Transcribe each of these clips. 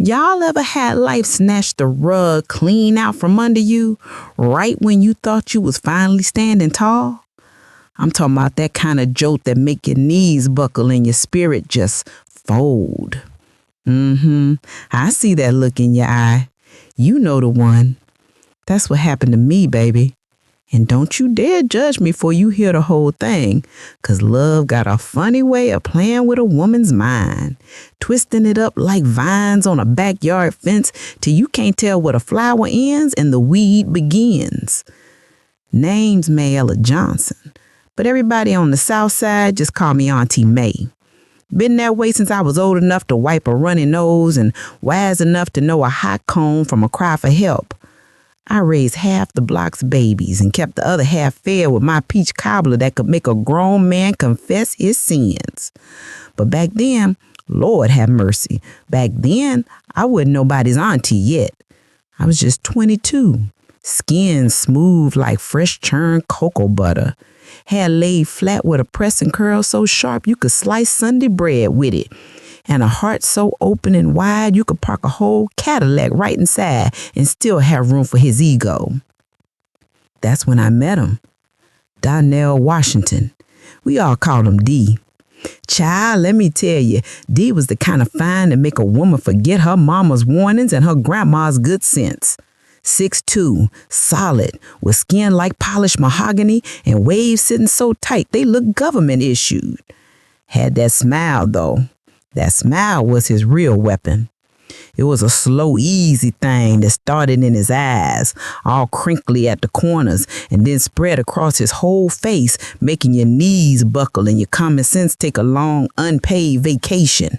Y'all ever had life snatch the rug clean out from under you right when you thought you was finally standing tall? I'm talking about that kind of jolt that make your knees buckle and your spirit just fold. I see that look in your eye. You know the one. That's what happened to me, baby. And don't you dare judge me before you hear the whole thing, 'cause love got a funny way of playing with a woman's mind, twisting it up like vines on a backyard fence till you can't tell where the flower ends and the weed begins. Name's Mayella Johnson, but everybody on the south side just call me Auntie Mae. Been that way since I was old enough to wipe a runny nose and wise enough to know a hot comb from a cry for help. I raised half the block's babies and kept the other half fed with my peach cobbler that could make a grown man confess his sins. But back then, Lord have mercy, back then I wasn't nobody's auntie yet. I was just 22, skin smooth like fresh churned cocoa butter, hair laid flat with a pressing curl so sharp you could slice Sunday bread with it, and a heart so open and wide you could park a whole Cadillac right inside and still have room for his ego. That's when I met him, Darnell Washington. We all called him D. Child, let me tell you, D was the kind of fine to make a woman forget her mama's warnings and her grandma's good sense. 6'2", solid, with skin like polished mahogany and waves sitting so tight they looked government issued. Had that smile, though. That smile was his real weapon. It was a slow, easy thing that started in his eyes, all crinkly at the corners, and then spread across his whole face, making your knees buckle and your common sense take a long, unpaid vacation.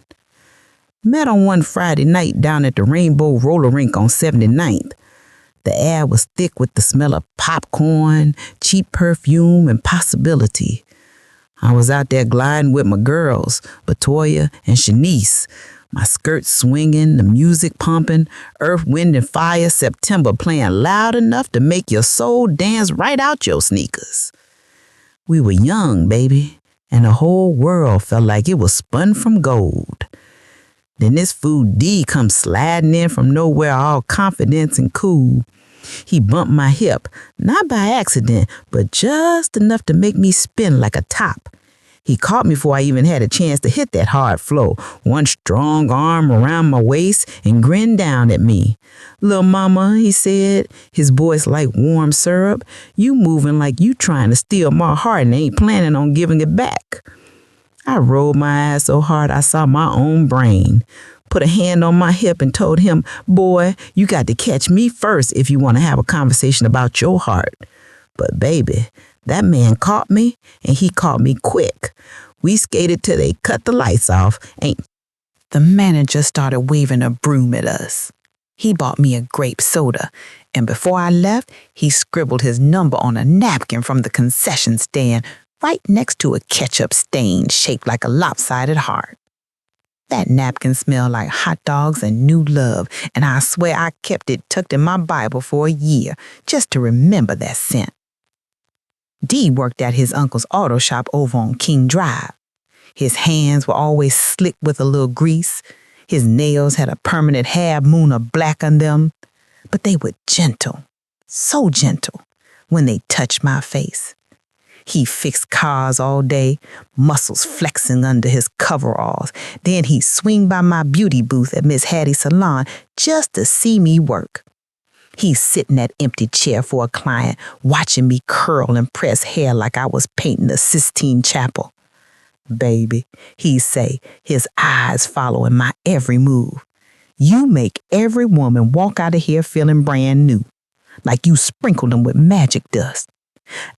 Met on one Friday night down at the Rainbow Roller Rink on 79th. The air was thick with the smell of popcorn, cheap perfume, and possibility. I was out there gliding with my girls, Batoya and Shanice, my skirts swinging, the music pumping, Earth, Wind, and Fire, September playing loud enough to make your soul dance right out your sneakers. We were young, baby, and the whole world felt like it was spun from gold. Then this fool D comes sliding in from nowhere all confidence and cool. He bumped my hip, not by accident, but just enough to make me spin like a top. He caught me before I even had a chance to hit that hard flow, one strong arm around my waist, and grinned down at me. "Little mama," he said, his voice like warm syrup, "you moving like you trying to steal my heart and ain't planning on giving it back." I rolled my eyes so hard I saw my own brain. Put a hand on my hip and told him, "Boy, you got to catch me first if you want to have a conversation about your heart." But baby, that man caught me, and he caught me quick. We skated till they cut the lights off. The manager started waving a broom at us. He bought me a grape soda, and before I left, he scribbled his number on a napkin from the concession stand right next to a ketchup stain shaped like a lopsided heart. That napkin smelled like hot dogs and new love, and I swear I kept it tucked in my Bible for a year just to remember that scent. D worked at his uncle's auto shop over on King Drive. His hands were always slick with a little grease. His nails had a permanent half moon of black on them, but they were gentle, so gentle, when they touched my face. He fixed cars all day, muscles flexing under his coveralls. Then he'd swing by my beauty booth at Miss Hattie's salon just to see me work. He'd sit in that empty chair for a client, watching me curl and press hair like I was painting a Sistine Chapel. "Baby," he'd say, his eyes following my every move, "you make every woman walk out of here feeling brand new, like you sprinkled them with magic dust."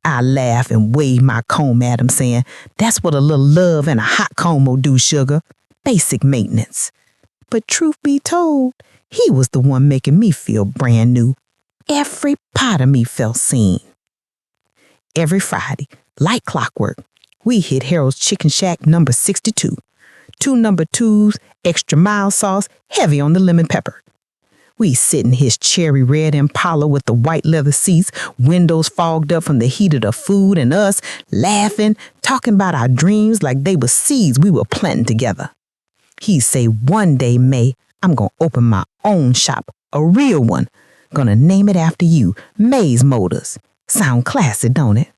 I laugh and wave my comb at him, saying, "That's what a little love and a hot comb will do, sugar. Basic maintenance." But truth be told, he was the one making me feel brand new. Every part of me felt seen. Every Friday, like clockwork, we hit Harold's Chicken Shack number 62. 2 number 2s, extra mild sauce, heavy on the lemon pepper. We sit in his cherry red Impala with the white leather seats, windows fogged up from the heat of the food, and us laughing, talking about our dreams like they were seeds we were planting together. He'd say, "One day, May, I'm gonna open my own shop, a real one. Gonna name it after you, Mae's Motors. Sound classy, don't it?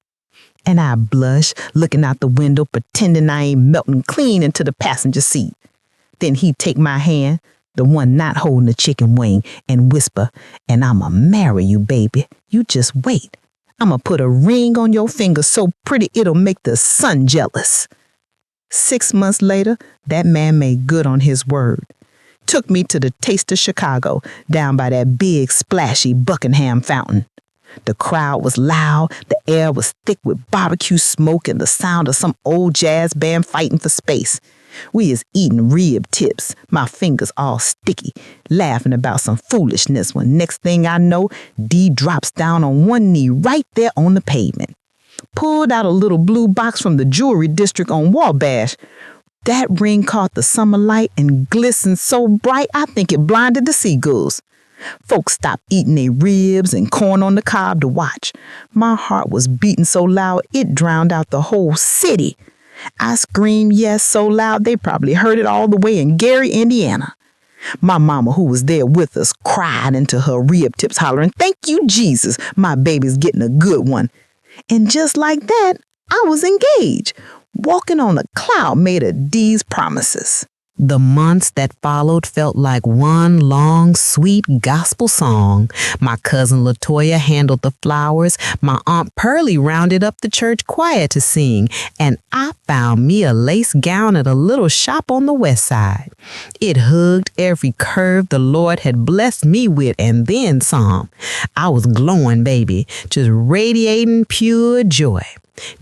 And I blush, looking out the window, pretending I ain't melting clean into the passenger seat. Then he'd take my hand, the one not holding the chicken wing, and whisper, and I'ma marry you, baby. You just wait. I'ma put a ring on your finger so pretty it'll make the sun jealous. 6 months later, that man made good on his word. Took me to the Taste of Chicago, down by that big, splashy Buckingham fountain. The crowd was loud, the air was thick with barbecue smoke and the sound of some old jazz band fighting for space. We is eating rib tips, my fingers all sticky, laughing about some foolishness when next thing I know, D drops down on one knee right there on the pavement. Pulled out a little blue box from the jewelry district on Wabash. That ring caught the summer light and glistened so bright I think it blinded the seagulls. Folks stopped eating their ribs and corn on the cob to watch. My heart was beating so loud it drowned out the whole city. I screamed yes so loud they probably heard it all the way in Gary, Indiana. My mama, who was there with us, cried into her rib tips hollering, "Thank you, Jesus, my baby's getting a good one." And just like that, I was engaged, walking on a cloud made of D's promises. The months that followed felt like one long, sweet gospel song. My cousin LaToya handled the flowers, my Aunt Pearlie rounded up the church choir to sing, and I found me a lace gown at a little shop on the west side. It hugged every curve the Lord had blessed me with and then some. I was glowing, baby, just radiating pure joy.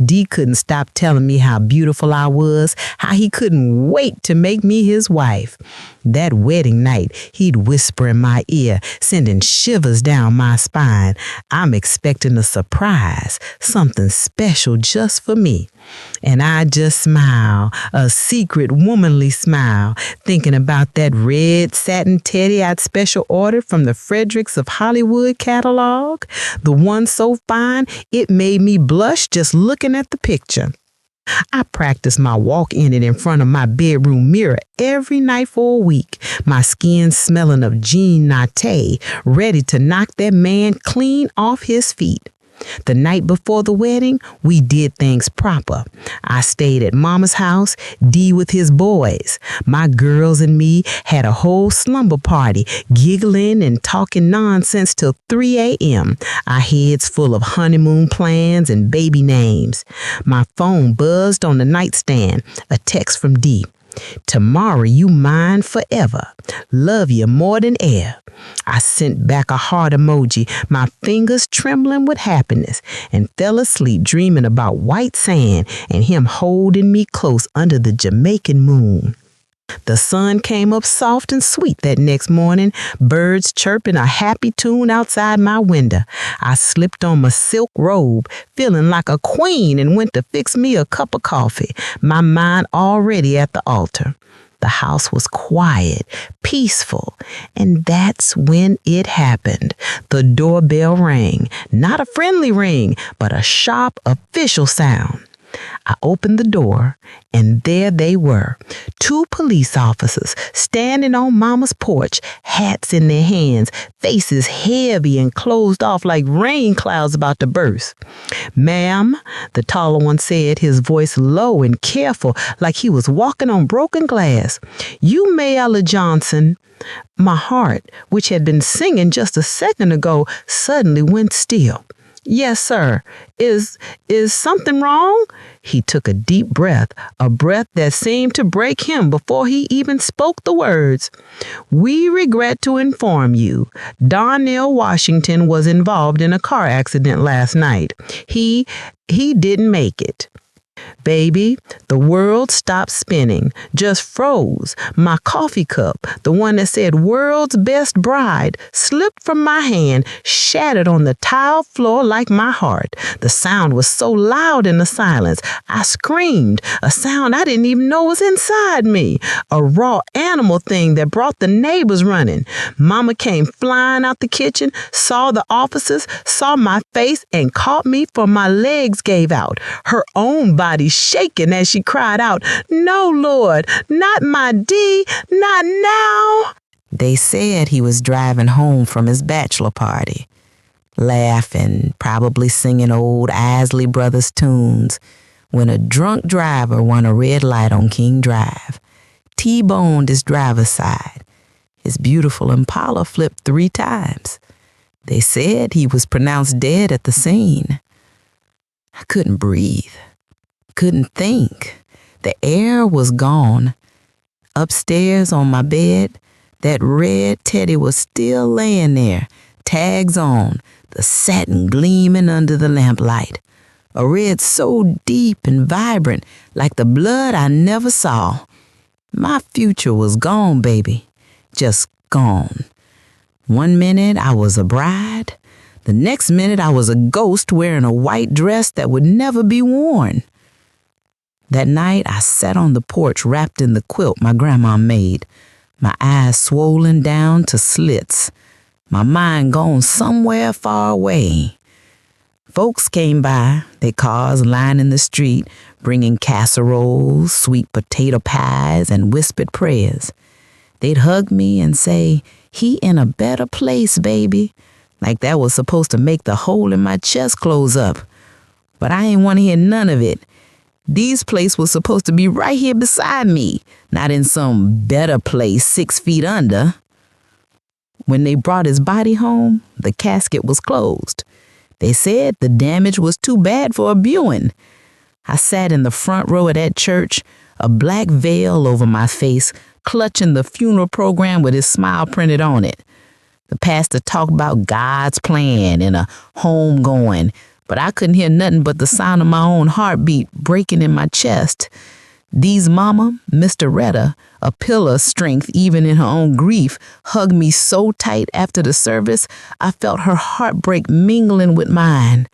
D couldn't stop telling me how beautiful I was, how he couldn't wait to make me his wife. That wedding night, he'd whisper in my ear, sending shivers down my spine. I'm expecting a surprise, something special just for me. And I just smile, a secret womanly smile, thinking about that red satin teddy I'd special ordered from the Fredericks of Hollywood catalog, the one so fine it made me blush just looking at the picture. I practiced my walk in it in front of my bedroom mirror every night for a week, my skin smelling of Jean Naté, ready to knock that man clean off his feet. The night before the wedding, we did things proper. I stayed at Mama's house, D with his boys. My girls and me had a whole slumber party, giggling and talking nonsense till 3 a.m., our heads full of honeymoon plans and baby names. My phone buzzed on the nightstand, a text from D. "Tomorrow you mine forever. Love you more than air." I sent back a heart emoji, my fingers trembling with happiness, and fell asleep dreaming about white sand and him holding me close under the Jamaican moon. The sun came up soft and sweet that next morning, birds chirping a happy tune outside my window. I slipped on my silk robe, feeling like a queen, and went to fix me a cup of coffee, my mind already at the altar. The house was quiet, peaceful, and that's when it happened. The doorbell rang, not a friendly ring, but a sharp, official sound. I opened the door, and there they were, 2 police officers standing on Mama's porch, hats in their hands, faces heavy and closed off like rain clouds about to burst. "Ma'am," the taller one said, his voice low and careful, like he was walking on broken glass. "You Mayella Johnson." My heart, which had been singing just a second ago, suddenly went still. "Yes, sir. Is something wrong?" He took a deep breath, a breath that seemed to break him before he even spoke the words. "We regret to inform you, Darnell Washington was involved in a car accident last night. He didn't make it." Baby, the world stopped spinning, just froze. My coffee cup, the one that said "World's Best Bride," slipped from my hand, shattered on the tile floor like my heart. The sound was so loud in the silence, I screamed, a sound I didn't even know was inside me, a raw animal thing that brought the neighbors running. Mama came flying out the kitchen, saw the officers, saw my face, and caught me for my legs gave out. Her own body shaking as she cried out, "No, Lord, not my D, not now." They said he was driving home from his bachelor party, laughing, probably singing old Isley Brothers tunes, when a drunk driver won a red light on King Drive, T-boned his driver's side. His beautiful Impala flipped 3 times. They said he was pronounced dead at the scene. I couldn't breathe, couldn't think. The air was gone. Upstairs on my bed, that red teddy was still laying there, tags on, the satin gleaming under the lamplight. A red so deep and vibrant, like the blood I never saw. My future was gone, baby, just gone. One minute I was a bride, the next minute I was a ghost wearing a white dress that would never be worn. That night I sat on the porch wrapped in the quilt my grandma made, my eyes swollen down to slits, my mind gone somewhere far away. Folks came by, their cars lining the street, bringing casseroles, sweet potato pies, and whispered prayers. They'd hug me and say, "He in a better place, baby," like that was supposed to make the hole in my chest close up. But I ain't want to hear none of it. These place was supposed to be right here beside me, not in some better place 6 feet under. When they brought his body home, the casket was closed. They said the damage was too bad for a viewing. I sat in the front row of that church, a black veil over my face, clutching the funeral program with his smile printed on it. The pastor talked about God's plan and a home going, but I couldn't hear nothing but the sound of my own heartbeat breaking in my chest. Dee's mama, Mr. Retta, a pillar of strength even in her own grief, hugged me so tight after the service I felt her heartbreak mingling with mine.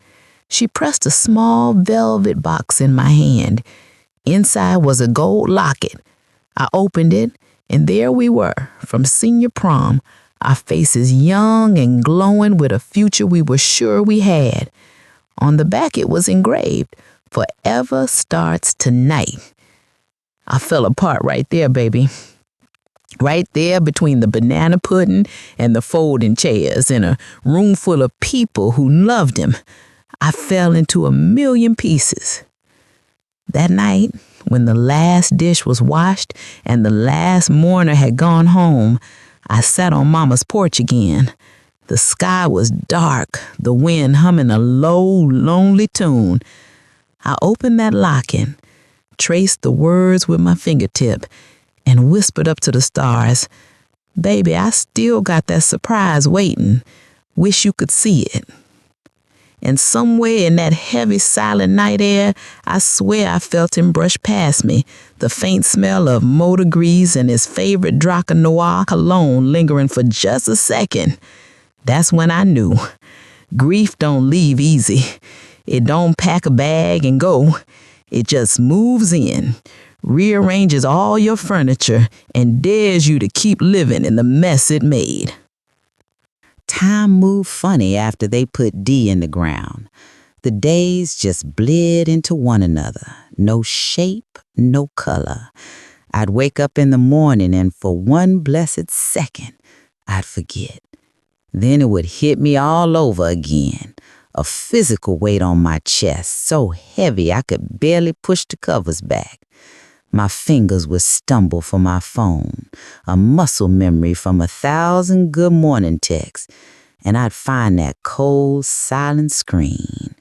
She pressed a small velvet box in my hand. Inside was a gold locket. I opened it, and there we were, from senior prom, our faces young and glowing with a future we were sure we had. On the back it was engraved, "Forever starts tonight." I fell apart right there, baby. Right there between the banana pudding and the folding chairs in a room full of people who loved him. I fell into a million pieces. That night, when the last dish was washed and the last mourner had gone home, I sat on Mama's porch again. The sky was dark, the wind humming a low, lonely tune. I opened that locket, traced the words with my fingertip, and whispered up to the stars, "Baby, I still got that surprise waiting. Wish you could see it." And somewhere in that heavy, silent night air, I swear I felt him brush past me, the faint smell of motor grease and his favorite Draca Noir cologne lingering for just a second. That's when I knew. Grief don't leave easy. It don't pack a bag and go. It just moves in, rearranges all your furniture, and dares you to keep living in the mess it made. Time moved funny after they put D in the ground. The days just bled into one another. No shape, no color. I'd wake up in the morning and for one blessed second, I'd forget. Then it would hit me all over again. A physical weight on my chest, so heavy I could barely push the covers back. My fingers would stumble for my phone, a muscle memory from 1,000 good morning texts, and I'd find that cold, silent screen.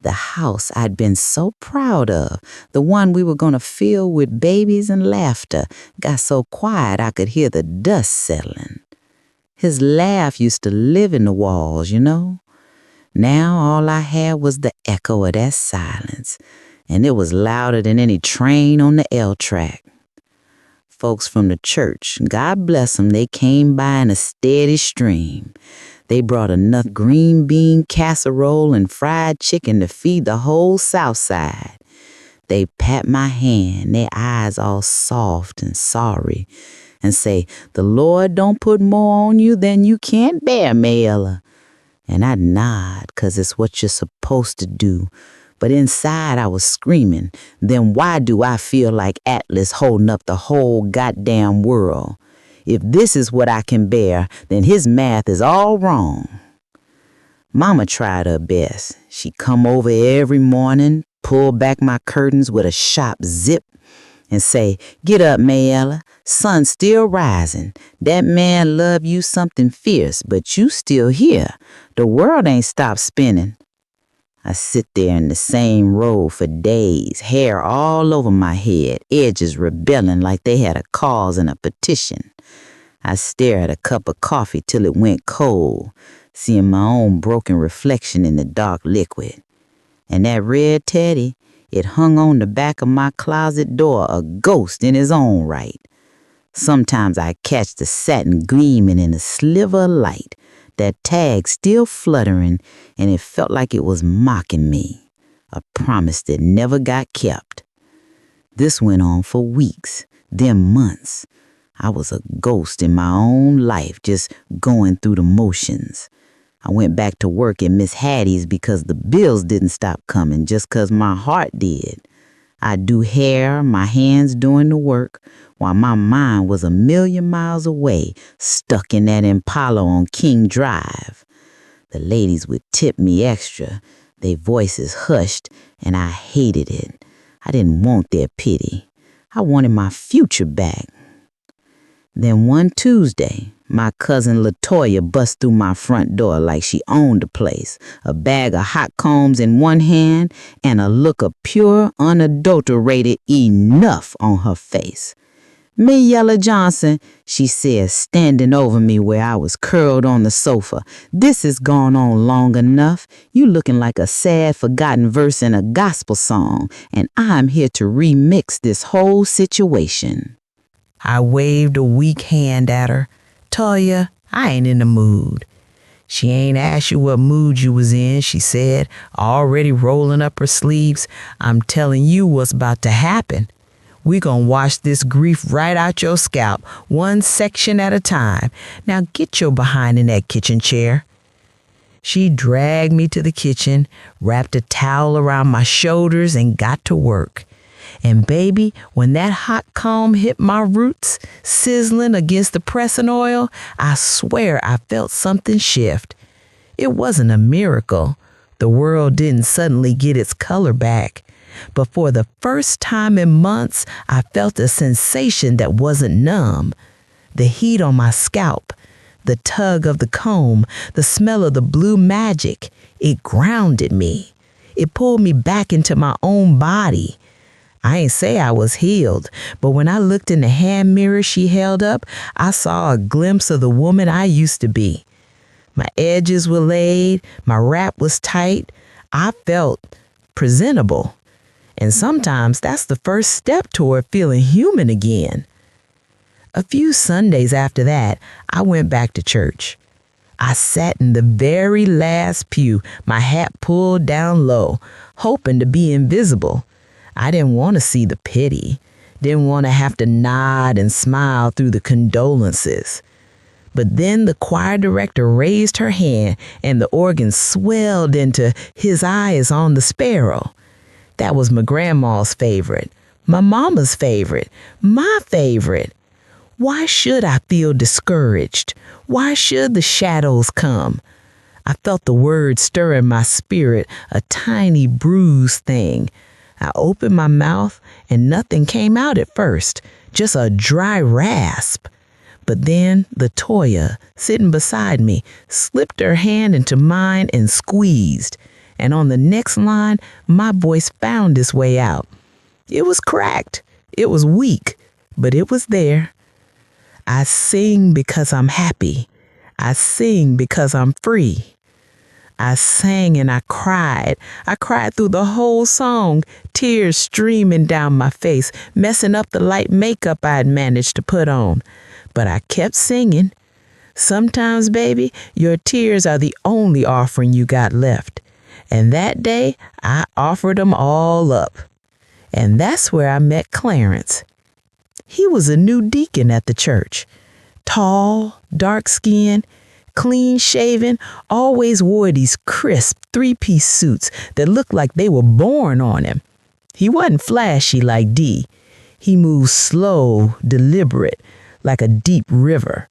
The house I'd been so proud of, the one we were going to fill with babies and laughter, got so quiet I could hear the dust settling. His laugh used to live in the walls, you know. Now all I had was the echo of that silence, and it was louder than any train on the L track. Folks from the church, God bless them, they came by in a steady stream. They brought enough green bean casserole and fried chicken to feed the whole South Side. They pat my hand, their eyes all soft and sorry, and say, "The Lord don't put more on you than you can't bear, Mayella." And I'd nod, 'cause it's what you're supposed to do. But inside I was screaming, then why do I feel like Atlas holding up the whole goddamn world? If this is what I can bear, then his math is all wrong. Mama tried her best. She'd come over every morning, pull back my curtains with a sharp zip, and say, "Get up, Mayella. Sun's still rising. That man love you something fierce, but you still here. The world ain't stopped spinning." I sit there in the same row for days, hair all over my head, edges rebelling like they had a cause and a petition. I stare at a cup of coffee till it went cold, seeing my own broken reflection in the dark liquid. And that red teddy, it hung on the back of my closet door, a ghost in his own right. Sometimes I catch the satin gleaming in a sliver of light, that tag still fluttering, and it felt like it was mocking me, a promise that never got kept. This went on for weeks, then months. I was a ghost in my own life, just going through the motions. I went back to work at Miss Hattie's because the bills didn't stop coming, just 'cause my heart did. I'd do hair, my hands doing the work, while my mind was a million miles away, stuck in that Impala on King Drive. The ladies would tip me extra, their voices hushed, and I hated it. I didn't want their pity. I wanted my future back. Then one Tuesday, my cousin LaToya bust through my front door like she owned the place, a bag of hot combs in one hand and a look of pure, unadulterated enough on her face. "Mayella Johnson," she said, standing over me where I was curled on the sofa, "this has gone on long enough. You looking like a sad, forgotten verse in a gospel song, and I'm here to remix this whole situation." I waved a weak hand at her. "Toya, I ain't in the mood." "She ain't asked you what mood you was in," she said, already rolling up her sleeves. "I'm telling you what's about to happen. We gonna wash this grief right out your scalp, one section at a time. Now get your behind in that kitchen chair." She dragged me to the kitchen, wrapped a towel around my shoulders, and got to work. And baby, when that hot comb hit my roots, sizzling against the pressing oil, I swear I felt something shift. It wasn't a miracle. The world didn't suddenly get its color back. But for the first time in months, I felt a sensation that wasn't numb. The heat on my scalp, the tug of the comb, the smell of the blue magic, it grounded me. It pulled me back into my own body. I ain't say I was healed, but when I looked in the hand mirror she held up, I saw a glimpse of the woman I used to be. My edges were laid, my wrap was tight. I felt presentable. And sometimes that's the first step toward feeling human again. A few Sundays after that, I went back to church. I sat in the very last pew, my hat pulled down low, hoping to be invisible. I didn't want to see the pity, didn't want to have to nod and smile through the condolences. But then the choir director raised her hand and the organ swelled into "His Eye is on the Sparrow." That was my grandma's favorite, my mama's favorite, my favorite. Why should I feel discouraged? Why should the shadows come? I felt the word stir in my spirit, a tiny bruised thing. I opened my mouth and nothing came out at first, just a dry rasp. But then LaToya, sitting beside me, slipped her hand into mine and squeezed. And on the next line, my voice found its way out. It was cracked. It was weak, but it was there. I sing because I'm happy. I sing because I'm free. I sang and I cried. I cried through the whole song, tears streaming down my face, messing up the light makeup I'd managed to put on. But I kept singing. Sometimes, baby, your tears are the only offering you got left. And that day, I offered them all up. And that's where I met Clarence. He was a new deacon at the church. Tall, dark-skinned, clean-shaven, always wore these crisp three-piece suits that looked like they were born on him. He wasn't flashy like Dee. He moved slow, deliberate, like a deep river.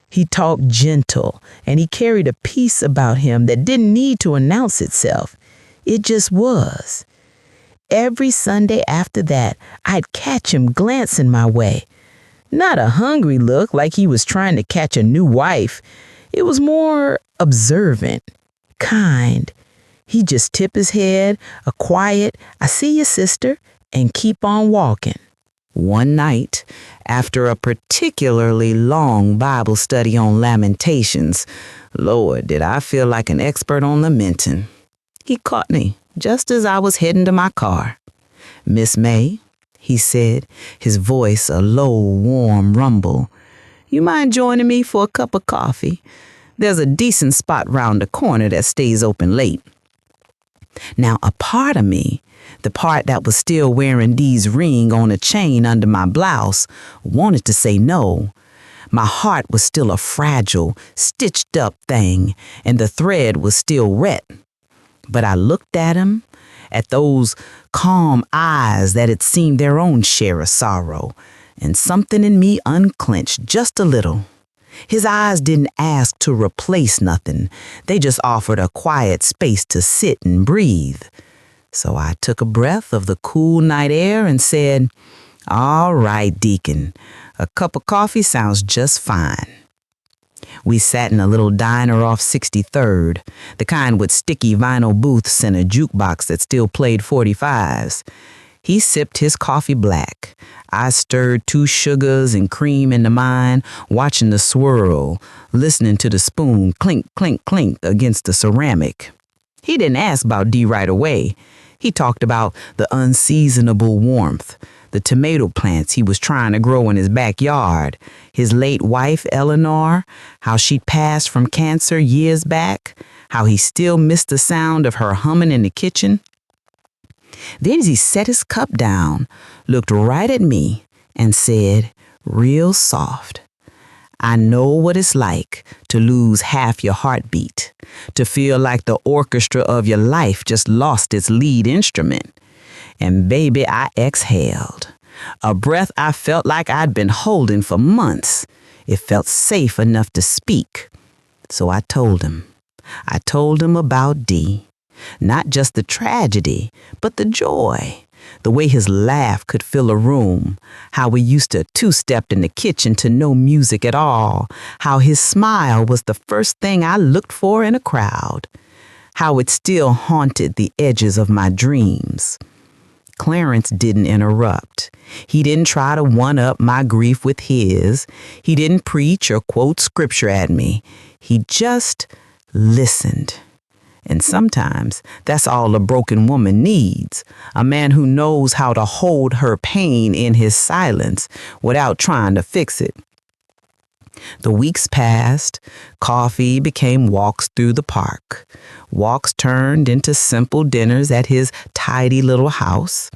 He talked gentle, and he carried a peace about him that didn't need to announce itself. It just was. Every Sunday after that, I'd catch him glancing my way. Not a hungry look like he was trying to catch a new wife. It was more observant, kind. He'd just tip his head, a quiet, "I see you, sister," and keep on walking. One night, after a particularly long Bible study on Lamentations, Lord, did I feel like an expert on lamenting. He caught me just as I was heading to my car. "Miss May," he said, his voice a low, warm rumble, "you mind joining me for a cup of coffee? There's a decent spot round the corner that stays open late." Now, a part of me, the part that was still wearing Dee's ring on a chain under my blouse, wanted to say no. My heart was still a fragile, stitched up thing, and the thread was still wet. But I looked at him, at those calm eyes that had seen their own share of sorrow, and something in me unclenched just a little. His eyes didn't ask to replace nothing. They just offered a quiet space to sit and breathe. So I took a breath of the cool night air and said, "All right, Deacon, a cup of coffee sounds just fine." We sat in a little diner off 63rd, the kind with sticky vinyl booths and a jukebox that still played 45s. He sipped his coffee black. I stirred 2 sugars and cream into mine, watching the swirl, listening to the spoon clink, clink, clink against the ceramic. He didn't ask about Dee right away. He talked about the unseasonable warmth, the tomato plants he was trying to grow in his backyard, his late wife, Eleanor, how she'd passed from cancer years back, how he still missed the sound of her humming in the kitchen. Then he set his cup down, looked right at me, and said, real soft, "I know what it's like to lose half your heartbeat, to feel like the orchestra of your life just lost its lead instrument." And baby, I exhaled. A breath I felt like I'd been holding for months. It felt safe enough to speak. So I told him. I told him about Dee. Not just the tragedy, but the joy. The way his laugh could fill a room. How we used to two-step in the kitchen to no music at all. How his smile was the first thing I looked for in a crowd. How it still haunted the edges of my dreams. Clarence didn't interrupt. He didn't try to one-up my grief with his. He didn't preach or quote scripture at me. He just listened. And sometimes that's all a broken woman needs, a man who knows how to hold her pain in his silence without trying to fix it. The weeks passed. Coffee became walks through the park. Walks turned into simple dinners at his tidy little house.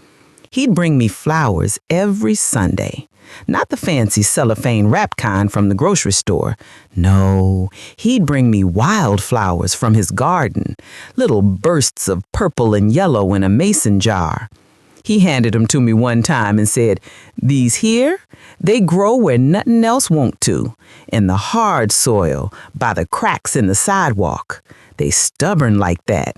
He'd bring me flowers every Sunday. Not the fancy cellophane wrap kind from the grocery store. No, he'd bring me wildflowers from his garden, little bursts of purple and yellow in a mason jar. He handed them to me one time and said, "These here, they grow where nothing else won't to, in the hard soil, by the cracks in the sidewalk. They stubborn like that."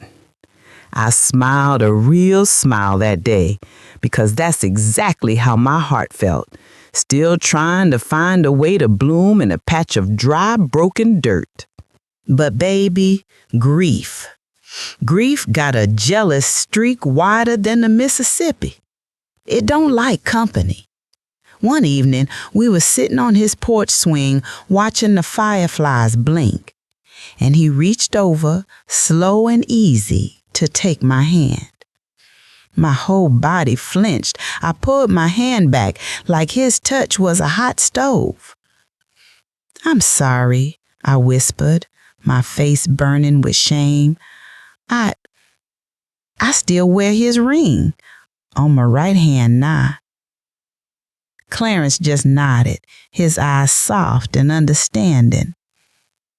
I smiled a real smile that day, because that's exactly how my heart felt, still trying to find a way to bloom in a patch of dry, broken dirt. But baby, grief. Grief got a jealous streak wider than the Mississippi. It don't like company. One evening, we were sitting on his porch swing watching the fireflies blink, and he reached over, slow and easy, to take my hand. My whole body flinched. I pulled my hand back like his touch was a hot stove. "I'm sorry," I whispered, my face burning with shame. I still wear his ring on my right hand now." Clarence just nodded, his eyes soft and understanding.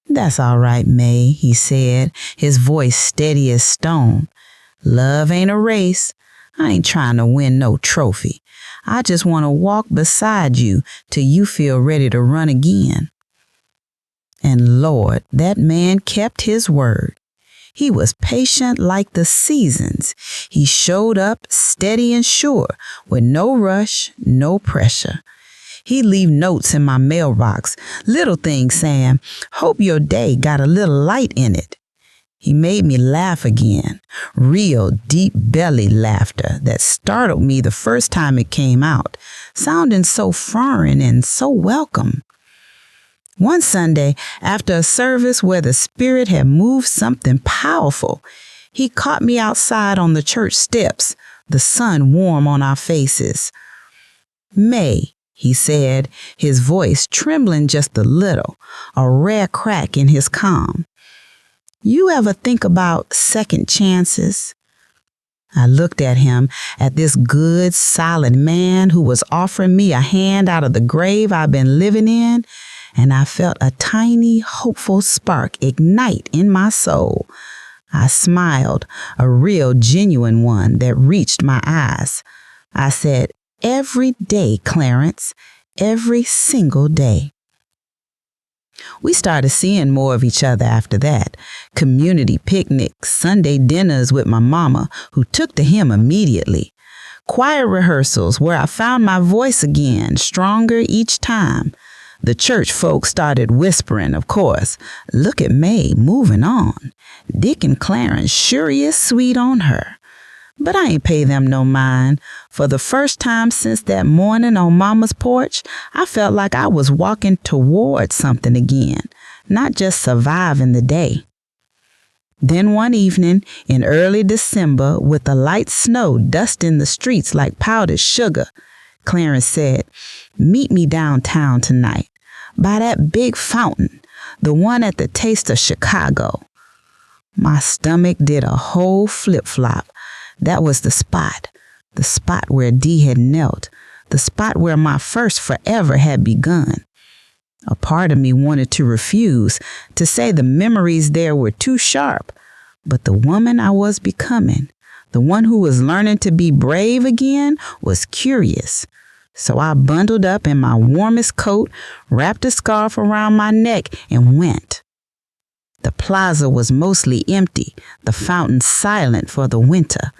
"That's all right, May," he said, his voice steady as stone. "Love ain't a race. I ain't trying to win no trophy. I just want to walk beside you till you feel ready to run again." And Lord, that man kept his word. He was patient like the seasons. He showed up steady and sure, with no rush, no pressure. He'd leave notes in my mailbox, little things saying, "Hope your day got a little light in it." He made me laugh again, real deep belly laughter that startled me the first time it came out, sounding so foreign and so welcome. One Sunday, after a service where the Spirit had moved something powerful, he caught me outside on the church steps, the sun warm on our faces. "May," he said, his voice trembling just a little, a rare crack in his calm. "You ever think about second chances?" I looked at him, at this good, solid man who was offering me a hand out of the grave I've been living in, and I felt a tiny, hopeful spark ignite in my soul. I smiled, a real, genuine one that reached my eyes. I said, "Every day, Clarence, every single day." We started seeing more of each other after that. Community picnics, Sunday dinners with my mama, who took to him immediately. Choir rehearsals where I found my voice again, stronger each time. The church folks started whispering, of course, "Look at May moving on. Deacon Clarence sure is sweet on her." But I ain't pay them no mind. For the first time since that morning on Mama's porch, I felt like I was walking toward something again, not just surviving the day. Then one evening in early December, with the light snow dusting the streets like powdered sugar, Clarence said, "Meet me downtown tonight, by that big fountain, the one at the Taste of Chicago." My stomach did a whole flip-flop. That was the spot where Dee had knelt, the spot where my first forever had begun. A part of me wanted to refuse, to say the memories there were too sharp, but the woman I was becoming, the one who was learning to be brave again, was curious. So I bundled up in my warmest coat, wrapped a scarf around my neck, and went. The plaza was mostly empty, the fountain silent for the winter.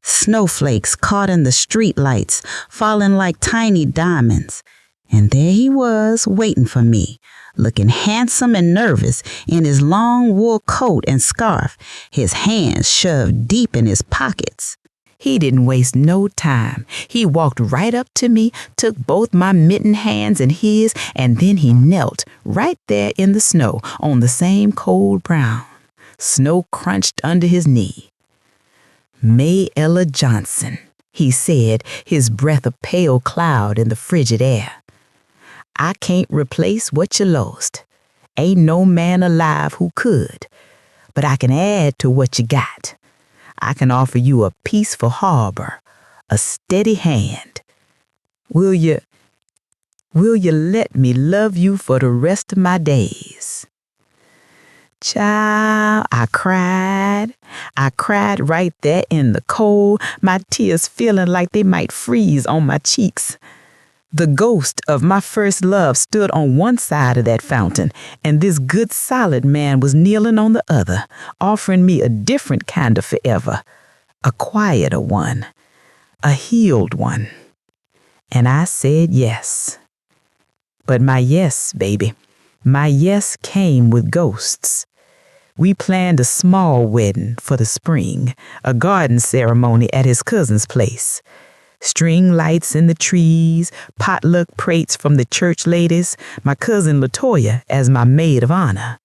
Snowflakes caught in the street lights, falling like tiny diamonds. And there he was, waiting for me, looking handsome and nervous in his long wool coat and scarf, his hands shoved deep in his pockets. He didn't waste no time. He walked right up to me, took both my mittened hands in his, and then he knelt right there in the snow on the same cold brown. Snow crunched under his knee. "May Ella Johnson," he said, his breath a pale cloud in the frigid air. "I can't replace what you lost. Ain't no man alive who could. But I can add to what you got. I can offer you a peaceful harbor, a steady hand. Will you let me love you for the rest of my days?" Child, I cried. I cried right there in the cold, my tears feeling like they might freeze on my cheeks. The ghost of my first love stood on one side of that fountain, and this good solid man was kneeling on the other, offering me a different kind of forever, a quieter one, a healed one. And I said yes. But my yes, baby, my yes came with ghosts. We planned a small wedding for the spring, a garden ceremony at his cousin's place. String lights in the trees, potluck plates from the church ladies, my cousin LaToya as my maid of honor.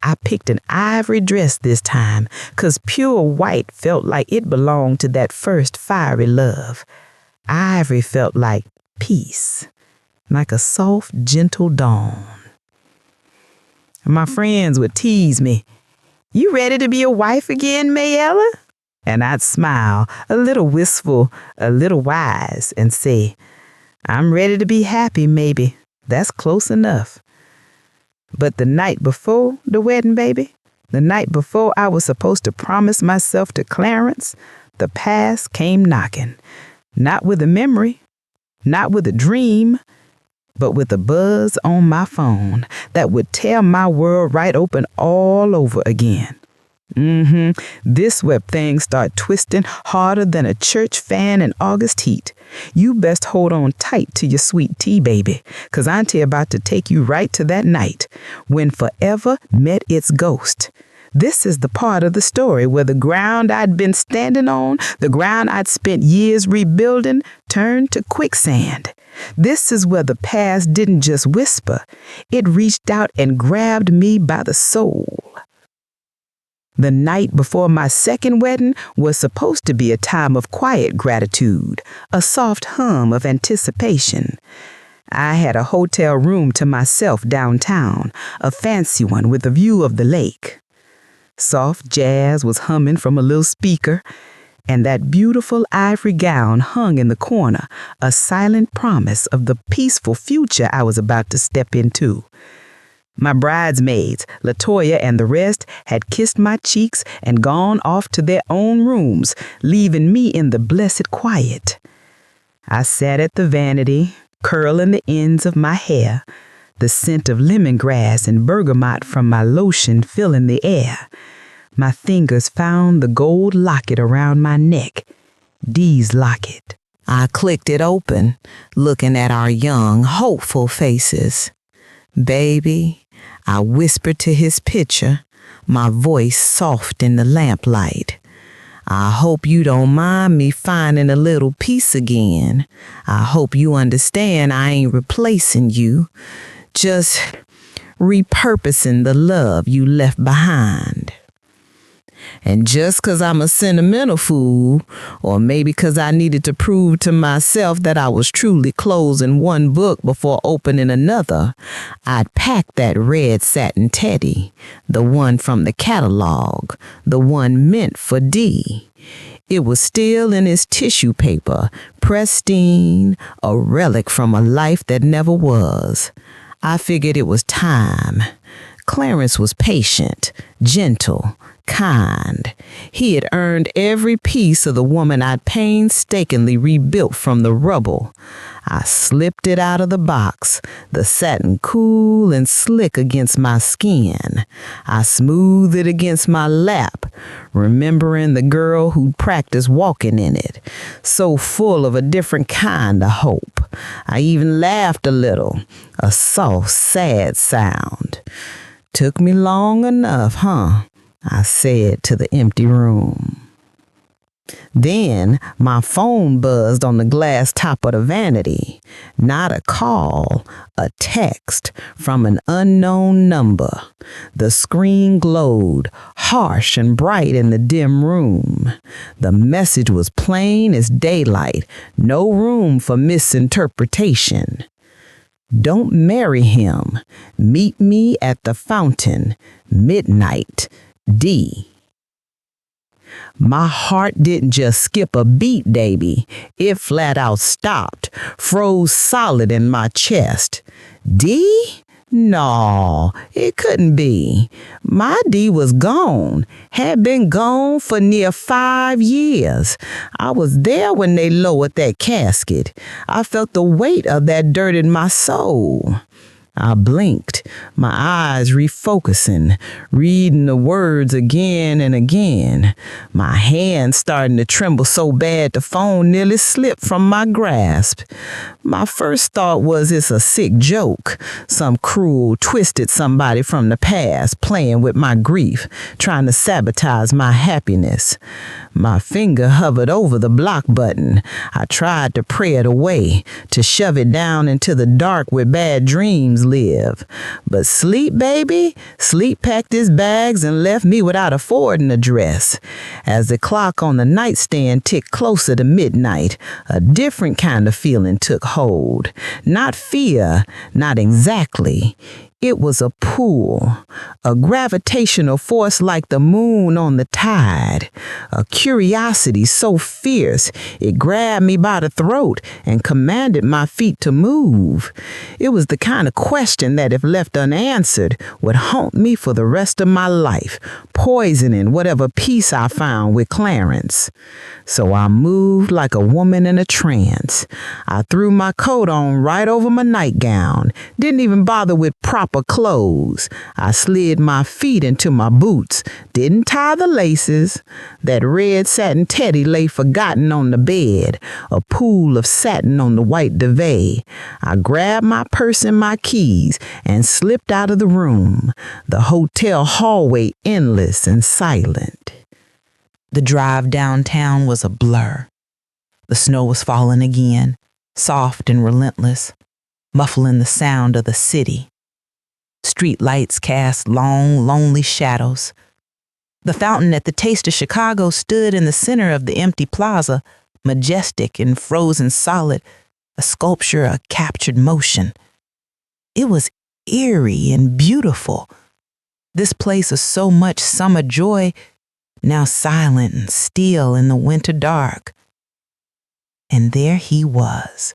I picked an ivory dress this time, 'cause pure white felt like it belonged to that first fiery love. Ivory felt like peace, like a soft, gentle dawn. My friends would tease me, "You ready to be a wife again, Mayella?" And I'd smile, a little wistful, a little wise, and say, "I'm ready to be happy, maybe. That's close enough." But the night before the wedding, baby, the night before I was supposed to promise myself to Clarence, the past came knocking. Not with a memory, Not with a dream, but with a buzz on my phone that would tear my world right open all over again. This web thing start twisting harder than a church fan in August heat. You best hold on tight to your sweet tea, baby, 'cause Auntie about to take you right to that night when forever met its ghost. This is the part of the story where the ground I'd been standing on, the ground I'd spent years rebuilding, turned to quicksand. This is where the past didn't just whisper, it reached out and grabbed me by the soul. The night before my second wedding was supposed to be a time of quiet gratitude, a soft hum of anticipation. I had a hotel room to myself downtown, a fancy one with a view of the lake. Soft jazz was humming from a little speaker, and that beautiful ivory gown hung in the corner, a silent promise of the peaceful future I was about to step into. My bridesmaids, Latoya and the rest, had kissed my cheeks and gone off to their own rooms, leaving me in the blessed quiet. I sat at the vanity, curling the ends of my hair, the scent of lemongrass and bergamot from my lotion filling the air. My fingers found the gold locket around my neck, Dee's locket. I clicked it open, looking at our young, hopeful faces. Baby, I whispered to his picture, my voice soft in the lamplight. I hope you don't mind me finding a little peace again. I hope you understand I ain't replacing you, just repurposing the love you left behind. And just 'cause I'm a sentimental fool, or maybe 'cause I needed to prove to myself that I was truly closing one book before opening another, I'd pack that red satin teddy, the one from the catalog, the one meant for D. It was still in his tissue paper, pristine, a relic from a life that never was. I figured it was time. Clarence was patient, gentle, kind. He had earned every piece of the woman I'd painstakingly rebuilt from the rubble. I slipped it out of the box, the satin cool and slick against my skin. I smoothed it against my lap, remembering the girl who'd practiced walking in it, so full of a different kind of hope. I even laughed a little, a soft, sad sound. Took me long enough, huh? I said to the empty room. Then my phone buzzed on the glass top of the vanity. Not a call, a text from an unknown number. The screen glowed, harsh and bright in the dim room. The message was plain as daylight, no room for misinterpretation. Don't marry him. Meet me at the fountain, midnight, D. My heart didn't just skip a beat, baby. It flat out stopped, froze solid in my chest. D? No, it couldn't be. My D was gone, had been gone for near 5 years. I was there when they lowered that casket. I felt the weight of that dirt in my soul. I blinked, my eyes refocusing, reading the words again and again. My hand starting to tremble so bad the phone nearly slipped from my grasp. My first thought was it's a sick joke, some cruel, twisted somebody from the past playing with my grief, trying to sabotage my happiness. My finger hovered over the block button. I tried to pray it away, to shove it down into the dark where bad dreams live. But sleep, baby, sleep packed his bags and left me without a forwarding address. As the clock on the nightstand ticked closer to midnight, a different kind of feeling took hold. Not fear, not exactly. It was a pool, a gravitational force like the moon on the tide, a curiosity so fierce it grabbed me by the throat and commanded my feet to move. It was the kind of question that, if left unanswered, would haunt me for the rest of my life, poisoning whatever peace I found with Clarence. So I moved like a woman in a trance. I threw my coat on right over my nightgown, didn't even bother with proper clothes. I slid my feet into my boots, didn't tie the laces. That red satin teddy lay forgotten on the bed, a pool of satin on the white duvet. I grabbed my purse and my keys and slipped out of the room, the hotel hallway endless and silent. The drive downtown was a blur. The snow was falling again, soft and relentless, muffling the sound of the city. Street lights cast long, lonely shadows. The fountain at the Taste of Chicago stood in the center of the empty plaza, majestic and frozen solid, a sculpture of captured motion. It was eerie and beautiful. This place of so much summer joy, now silent and still in the winter dark. And there he was,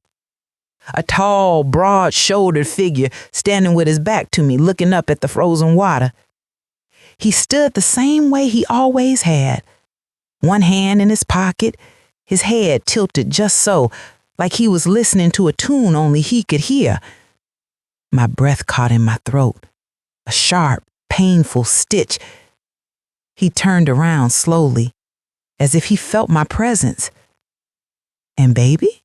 a tall, broad-shouldered figure standing with his back to me, looking up at the frozen water. He stood the same way he always had, one hand in his pocket, his head tilted just so, like he was listening to a tune only he could hear. My breath caught in my throat, a sharp, painful stitch. He turned around slowly, as if he felt my presence. And baby,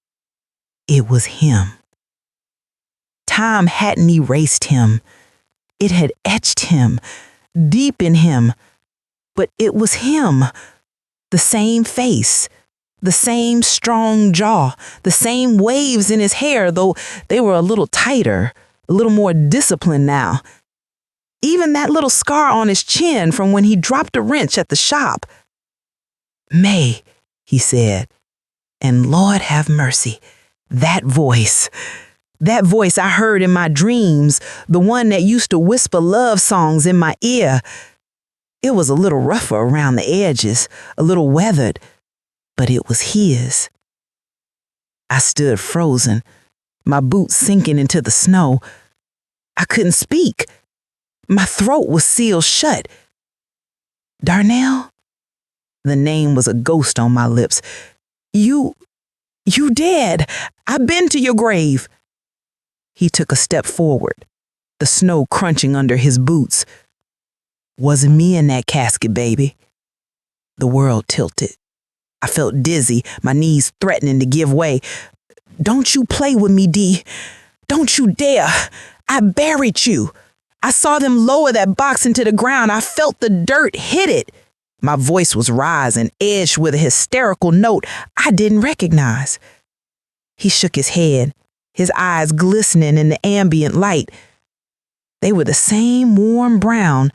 it was him. Time hadn't erased him. It had etched him, deep in him. But it was him. The same face, the same strong jaw, the same waves in his hair, though they were a little tighter, a little more disciplined now. Even that little scar on his chin from when he dropped a wrench at the shop. "Mae," he said, and Lord have mercy, that voice I heard in my dreams, the one that used to whisper love songs in my ear. It was a little rougher around the edges, a little weathered, but it was his. I stood frozen, my boots sinking into the snow. I couldn't speak. My throat was sealed shut. "Darnell?" The name was a ghost on my lips. You dead. I've been to your grave." He took a step forward, the snow crunching under his boots. "Wasn't me in that casket, baby." The world tilted. I felt dizzy, my knees threatening to give way. "Don't you play with me, D. Don't you dare. I buried you. I saw them lower that box into the ground. I felt the dirt hit it." My voice was rising, edged with a hysterical note I didn't recognize. He shook his head, his eyes glistening in the ambient light. They were the same warm brown,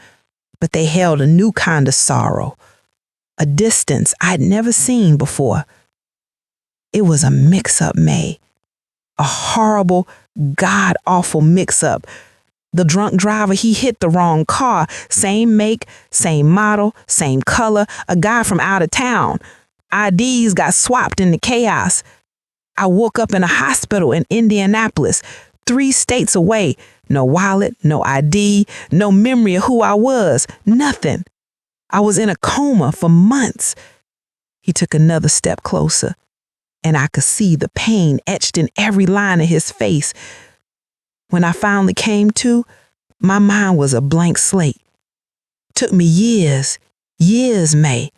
but they held a new kind of sorrow, a distance I'd never seen before. It was a mix-up, Mae, a horrible, god-awful mix-up. The drunk driver, he hit the wrong car. Same make, same model, same color, a guy from out of town. IDs got swapped in the chaos. I woke up in a hospital in Indianapolis, 3 states away. No wallet, no ID, no memory of who I was, nothing. I was in a coma for months. He took another step closer, and I could see the pain etched in every line of his face. When I finally came to, my mind was a blank slate. Took me years, Mae,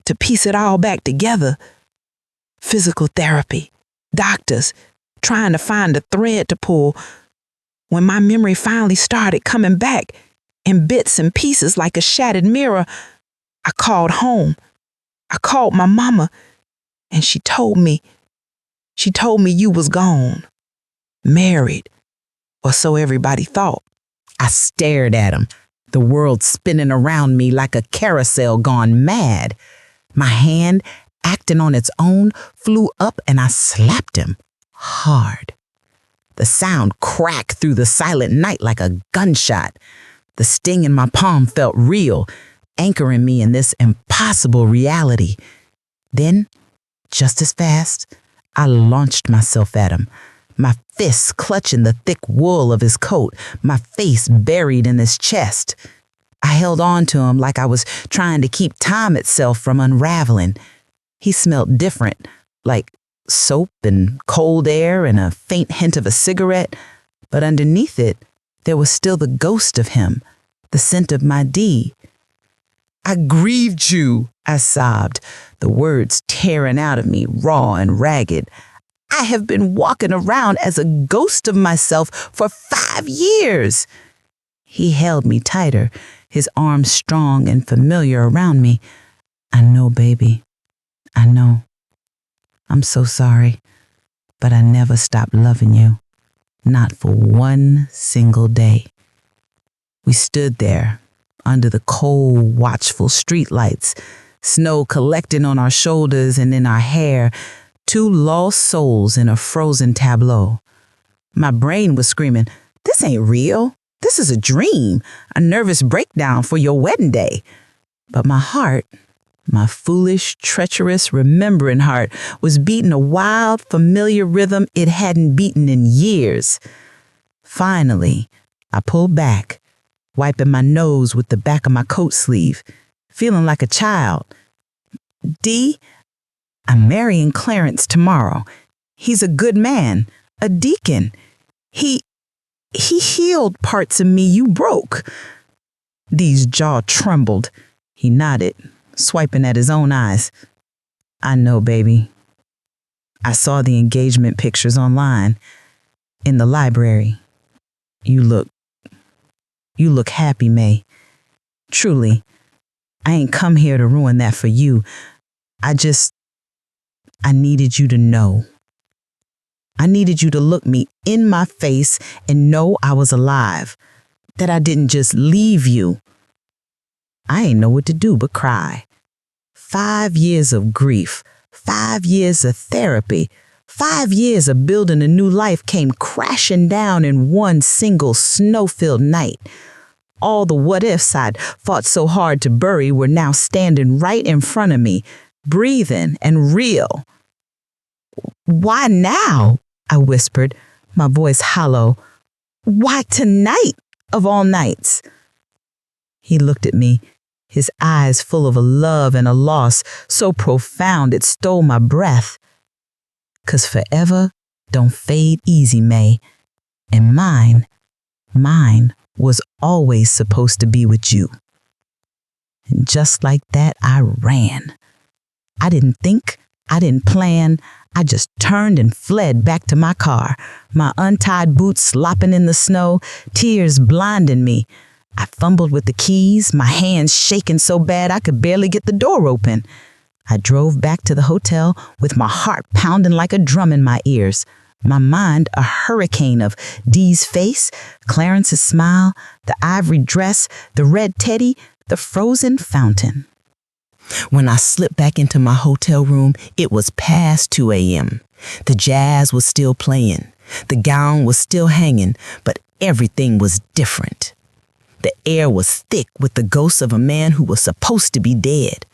to piece it all back together. Physical therapy, doctors, trying to find a thread to pull. When my memory finally started coming back in bits and pieces like a shattered mirror, I called home. I called my mama, and she told me you was gone, married, or so everybody thought. I stared at him, the world spinning around me like a carousel gone mad. My hand, acting on its own, flew up and I slapped him hard. The sound cracked through the silent night like a gunshot. The sting in my palm felt real, anchoring me in this impossible reality. Then, just as fast, I launched myself at him, my fists clutching the thick wool of his coat, my face buried in his chest. I held on to him like I was trying to keep time itself from unraveling. He smelled different, like soap and cold air and a faint hint of a cigarette, but underneath it, there was still the ghost of him, the scent of my D. "I grieved you," I sobbed, the words tearing out of me, raw and ragged. "I have been walking around as a ghost of myself for 5 years. He held me tighter, his arms strong and familiar around me. "I know, baby. I know. I'm so sorry, but I never stopped loving you. Not for one single day." We stood there, under the cold, watchful streetlights, snow collecting on our shoulders and in our hair, two lost souls in a frozen tableau. My brain was screaming, "This ain't real. This is a dream, a nervous breakdown for your wedding day." But my heart, my foolish, treacherous, remembering heart, was beating a wild, familiar rhythm it hadn't beaten in years. Finally, I pulled back, wiping my nose with the back of my coat sleeve, feeling like a child. "D, I'm marrying Clarence tomorrow. He's a good man, a deacon. He healed parts of me you broke." D's jaw trembled. He nodded, swiping at his own eyes. "I know, baby. I saw the engagement pictures online, in the library. You look happy, Mae. Truly, I ain't come here to ruin that for you. I needed you to know. I needed you to look me in my face and know I was alive, that I didn't just leave you." I ain't know what to do but cry. 5 years of grief, 5 years of therapy, 5 years of building a new life came crashing down in one single snow-filled night. All the what-ifs I'd fought so hard to bury were now standing right in front of me, breathing and real. "Why now?" I whispered, my voice hollow. "Why tonight, of all nights?" He looked at me, his eyes full of a love and a loss so profound it stole my breath. "'Cause forever don't fade easy, Mae, and mine was always supposed to be with you." And just like that, I ran. I didn't think, I didn't plan. I just turned and fled back to my car, my untied boots slopping in the snow, tears blinding me. I fumbled with the keys, my hands shaking so bad I could barely get the door open. I drove back to the hotel with my heart pounding like a drum in my ears, my mind a hurricane of Dee's face, Clarence's smile, the ivory dress, the red teddy, the frozen fountain. When I slipped back into my hotel room, it was past 2 a.m. The jazz was still playing. The gown was still hanging, but everything was different. The air was thick with the ghost of a man who was supposed to be dead.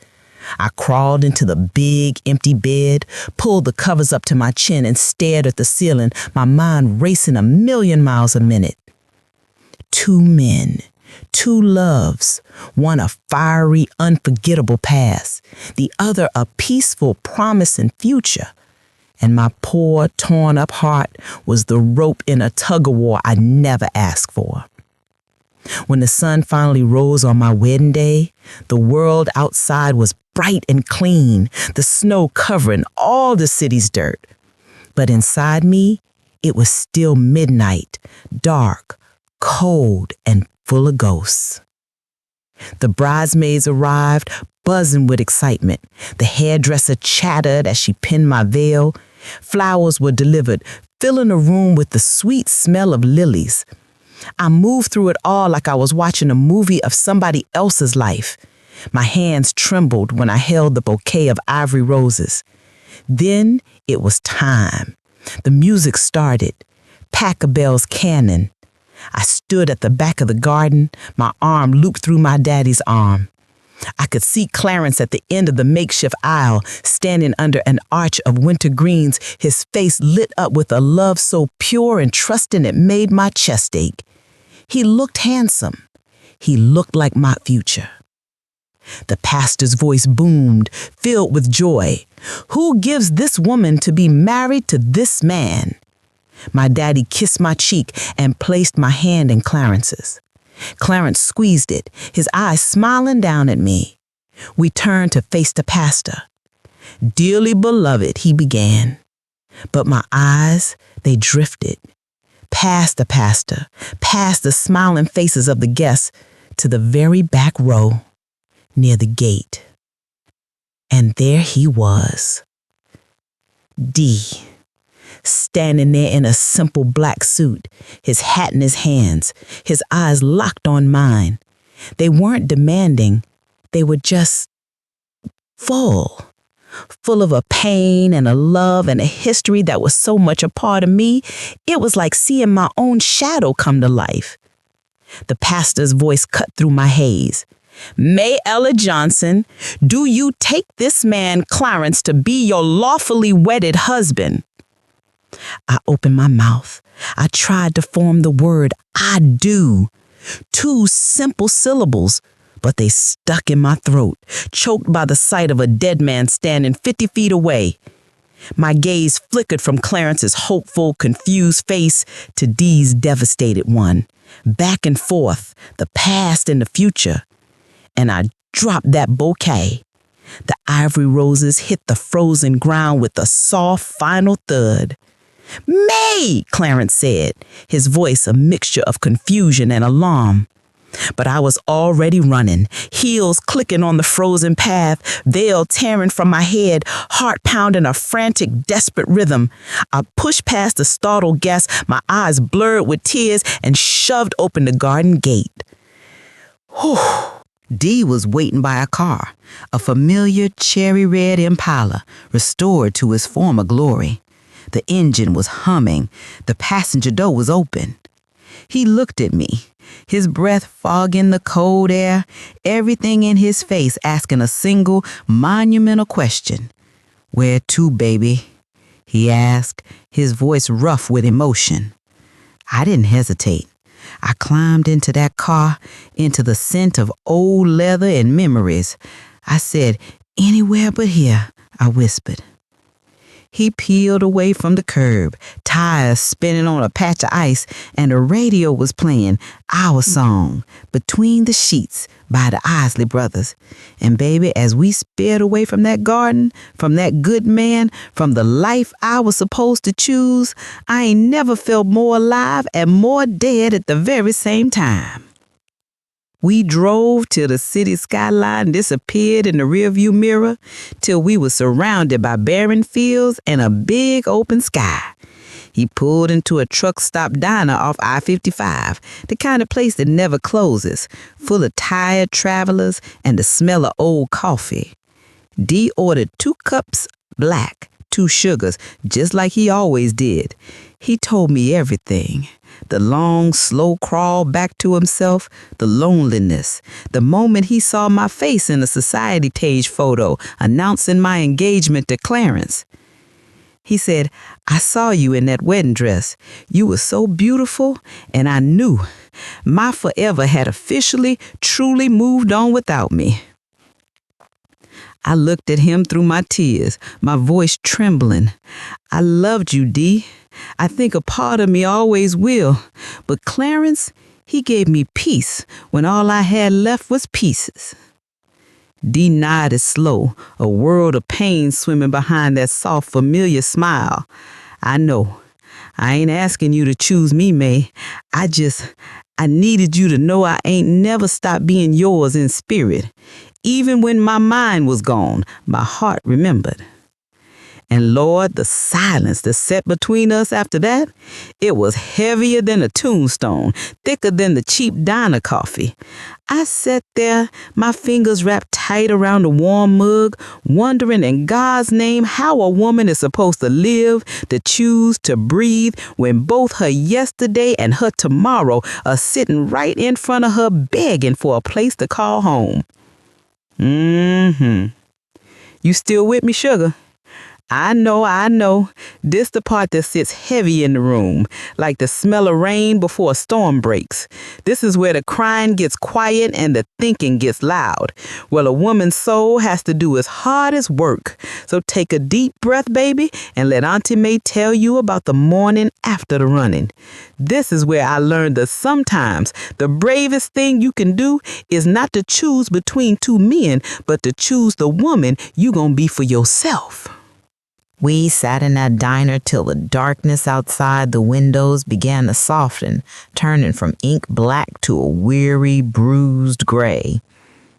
I crawled into the big, empty bed, pulled the covers up to my chin and stared at the ceiling, my mind racing 1,000,000 miles a minute. 2 men, 2 loves, one a fiery, unforgettable past, the other a peaceful, promising future. And my poor, torn-up heart was the rope in a tug-of-war I never asked for. When the sun finally rose on my wedding day, the world outside was bright and clean, the snow covering all the city's dirt. But inside me, it was still midnight, dark, cold, and full of ghosts. The bridesmaids arrived, buzzing with excitement. The hairdresser chattered as she pinned my veil. Flowers were delivered, filling the room with the sweet smell of lilies. I moved through it all like I was watching a movie of somebody else's life. My hands trembled when I held the bouquet of ivory roses. Then it was time. The music started. Pachelbel's cannon. I stood at the back of the garden, my arm looped through my daddy's arm. I could see Clarence at the end of the makeshift aisle, standing under an arch of winter greens, his face lit up with a love so pure and trusting it made my chest ache. He looked handsome. He looked like my future. The pastor's voice boomed, filled with joy. Who gives this woman to be married to this man? My daddy kissed my cheek and placed my hand in Clarence's. Clarence squeezed it, his eyes smiling down at me. We turned to face the pastor. "Dearly beloved," he began. But my eyes, they drifted, past the pastor, past the smiling faces of the guests, to the very back row, near the gate. And there he was, D, standing there in a simple black suit, his hat in his hands, his eyes locked on mine. They weren't demanding, they were just full of a pain and a love and a history that was so much a part of me. It was like seeing my own shadow come to life. The pastor's voice cut through my haze. "Mae Ella Johnson, do you take this man Clarence to be your lawfully wedded husband?" I opened my mouth. I tried to form the word "I do." 2 simple syllables, but they stuck in my throat, choked by the sight of a dead man standing 50 feet away. My gaze flickered from Clarence's hopeful, confused face to Dee's devastated one, back and forth, the past and the future. And I dropped that bouquet. The ivory roses hit the frozen ground with a soft final thud. "Mae!" Clarence said, his voice a mixture of confusion and alarm. But I was already running, heels clicking on the frozen path, veil tearing from my head, heart pounding a frantic, desperate rhythm. I pushed past the startled guests, my eyes blurred with tears, and shoved open the garden gate. Whew. D was waiting by a car, a familiar cherry red Impala, restored to its former glory. The engine was humming. The passenger door was open. He looked at me, his breath fogging the cold air, everything in his face asking a single monumental question. "Where to, baby?" he asked, his voice rough with emotion. I didn't hesitate. I climbed into that car, into the scent of old leather and memories. I said, "Anywhere but here," I whispered. He peeled away from the curb, tires spinning on a patch of ice, and the radio was playing our song, "Between the Sheets" by the Isley Brothers. And baby, as we sped away from that garden, from that good man, from the life I was supposed to choose, I ain't never felt more alive and more dead at the very same time. We drove till the city skyline disappeared in the rearview mirror, till we were surrounded by barren fields and a big open sky. He pulled into a truck stop diner off I-55, the kind of place that never closes, full of tired travelers and the smell of old coffee. D ordered 2 cups black, 2 sugars, just like he always did. He told me everything. The long, slow crawl back to himself, the loneliness, the moment he saw my face in a society page photo announcing my engagement to Clarence. He said, "I saw you in that wedding dress. You were so beautiful, and I knew my forever had officially, truly moved on without me." I looked at him through my tears, my voice trembling. "I loved you, D. I think a part of me always will. But Clarence, he gave me peace when all I had left was pieces." D nodded slow, a world of pain swimming behind that soft, familiar smile. "I know. I ain't asking you to choose me, Mae. I needed you to know I ain't never stopped being yours in spirit. Even when my mind was gone, my heart remembered." And Lord, the silence that set between us after that, it was heavier than a tombstone, thicker than the cheap diner coffee. I sat there, my fingers wrapped tight around the warm mug, wondering in God's name how a woman is supposed to live, to choose, to breathe, when both her yesterday and her tomorrow are sitting right in front of her begging for a place to call home. You still with me, sugar? I know. This the part that sits heavy in the room, like the smell of rain before a storm breaks. This is where the crying gets quiet and the thinking gets loud. Well, a woman's soul has to do its hardest work. So take a deep breath, baby, and let Auntie Mae tell you about the morning after the running. This is where I learned that sometimes the bravest thing you can do is not to choose between two men, but to choose the woman you gonna be for yourself. We sat in that diner till the darkness outside the windows began to soften, turning from ink black to a weary, bruised gray.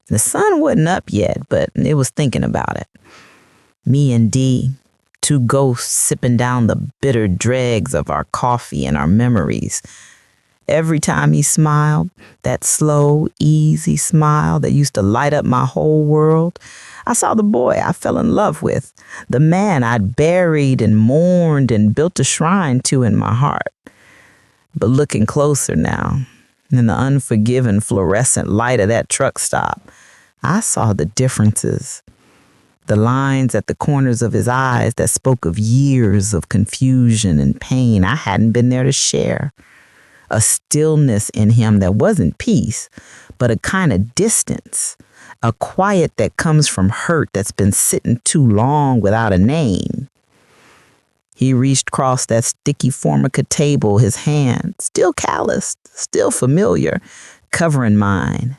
The sun wasn't up yet, but it was thinking about it. Me and Dee, two ghosts sipping down the bitter dregs of our coffee and our memories. Every time he smiled, that slow, easy smile that used to light up my whole world, I saw the boy I fell in love with, the man I'd buried and mourned and built a shrine to in my heart. But looking closer now, in the unforgiving fluorescent light of that truck stop, I saw the differences. The lines at the corners of his eyes that spoke of years of confusion and pain I hadn't been there to share. A stillness in him that wasn't peace, but a kind of distance. A quiet that comes from hurt that's been sitting too long without a name. He reached across that sticky formica table, his hand, still calloused, still familiar, covering mine.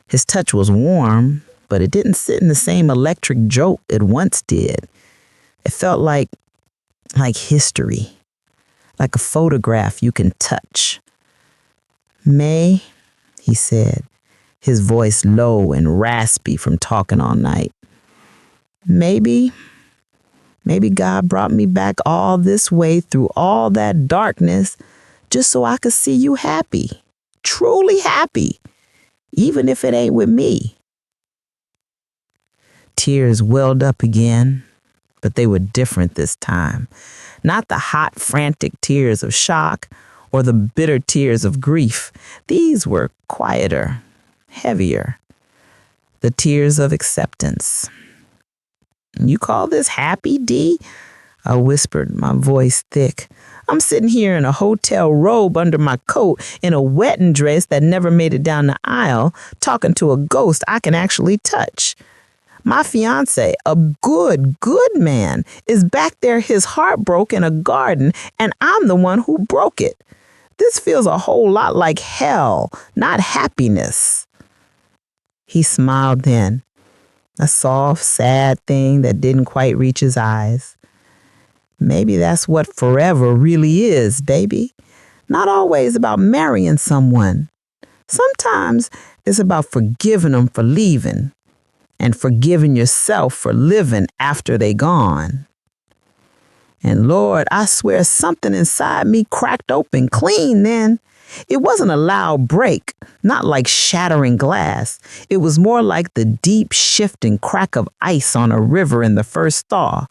His touch was warm, but it didn't sit in the same electric jolt it once did. It felt like history, like a photograph you can touch. "May," he said, his voice low and raspy from talking all night. Maybe God brought me back all this way through all that darkness just so I could see you happy, truly happy, even if it ain't with me." Tears welled up again, but they were different this time. Not the hot, frantic tears of shock or the bitter tears of grief. These were quieter, heavier. The tears of acceptance. "You call this happy, Dee?" I whispered, my voice thick. "I'm sitting here in a hotel robe under my coat, in a wedding dress that never made it down the aisle, talking to a ghost I can actually touch. My fiancé, a good man, is back there, his heart broke in a garden, and I'm the one who broke it. This feels a whole lot like hell, not happiness." He smiled then, a soft, sad thing that didn't quite reach his eyes. "Maybe that's what forever really is, baby. Not always about marrying someone. Sometimes it's about forgiving them for leaving and forgiving yourself for living after they gone. And Lord, I swear something inside me cracked open clean then. It wasn't a loud break, not like shattering glass. It was more like the deep shifting crack of ice on a river in the first thaw.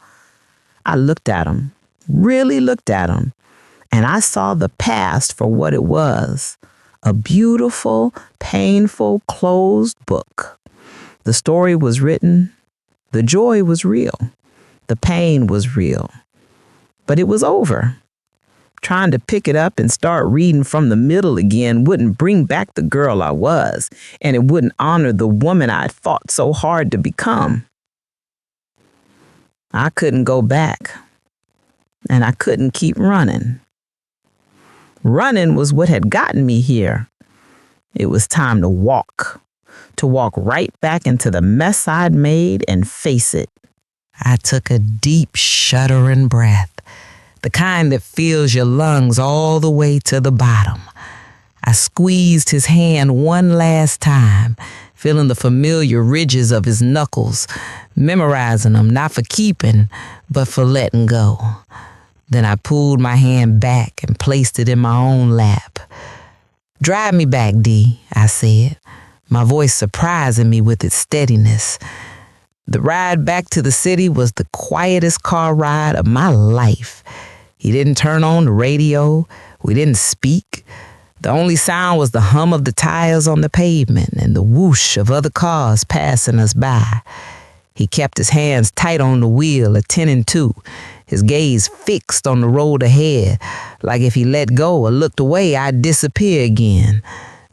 I looked at him, really looked at him, and I saw the past for what it was. A beautiful, painful, closed book. The story was written. The joy was real. The pain was real. But it was over. Trying to pick it up and start reading from the middle again wouldn't bring back the girl I was, and it wouldn't honor the woman I'd fought so hard to become. I couldn't go back, and I couldn't keep running. Running was what had gotten me here. It was time to walk right back into the mess I'd made and face it. I took a deep, shuddering breath, the kind that fills your lungs all the way to the bottom. I squeezed his hand one last time, feeling the familiar ridges of his knuckles, memorizing them, not for keeping, but for letting go. Then I pulled my hand back and placed it in my own lap. "Drive me back, D," I said, my voice surprising me with its steadiness. The ride back to the city was the quietest car ride of my life. He didn't turn on the radio. We didn't speak. The only sound was the hum of the tires on the pavement and the whoosh of other cars passing us by. He kept his hands tight on the wheel, attending to, his gaze fixed on the road ahead, like if he let go or looked away, I'd disappear again.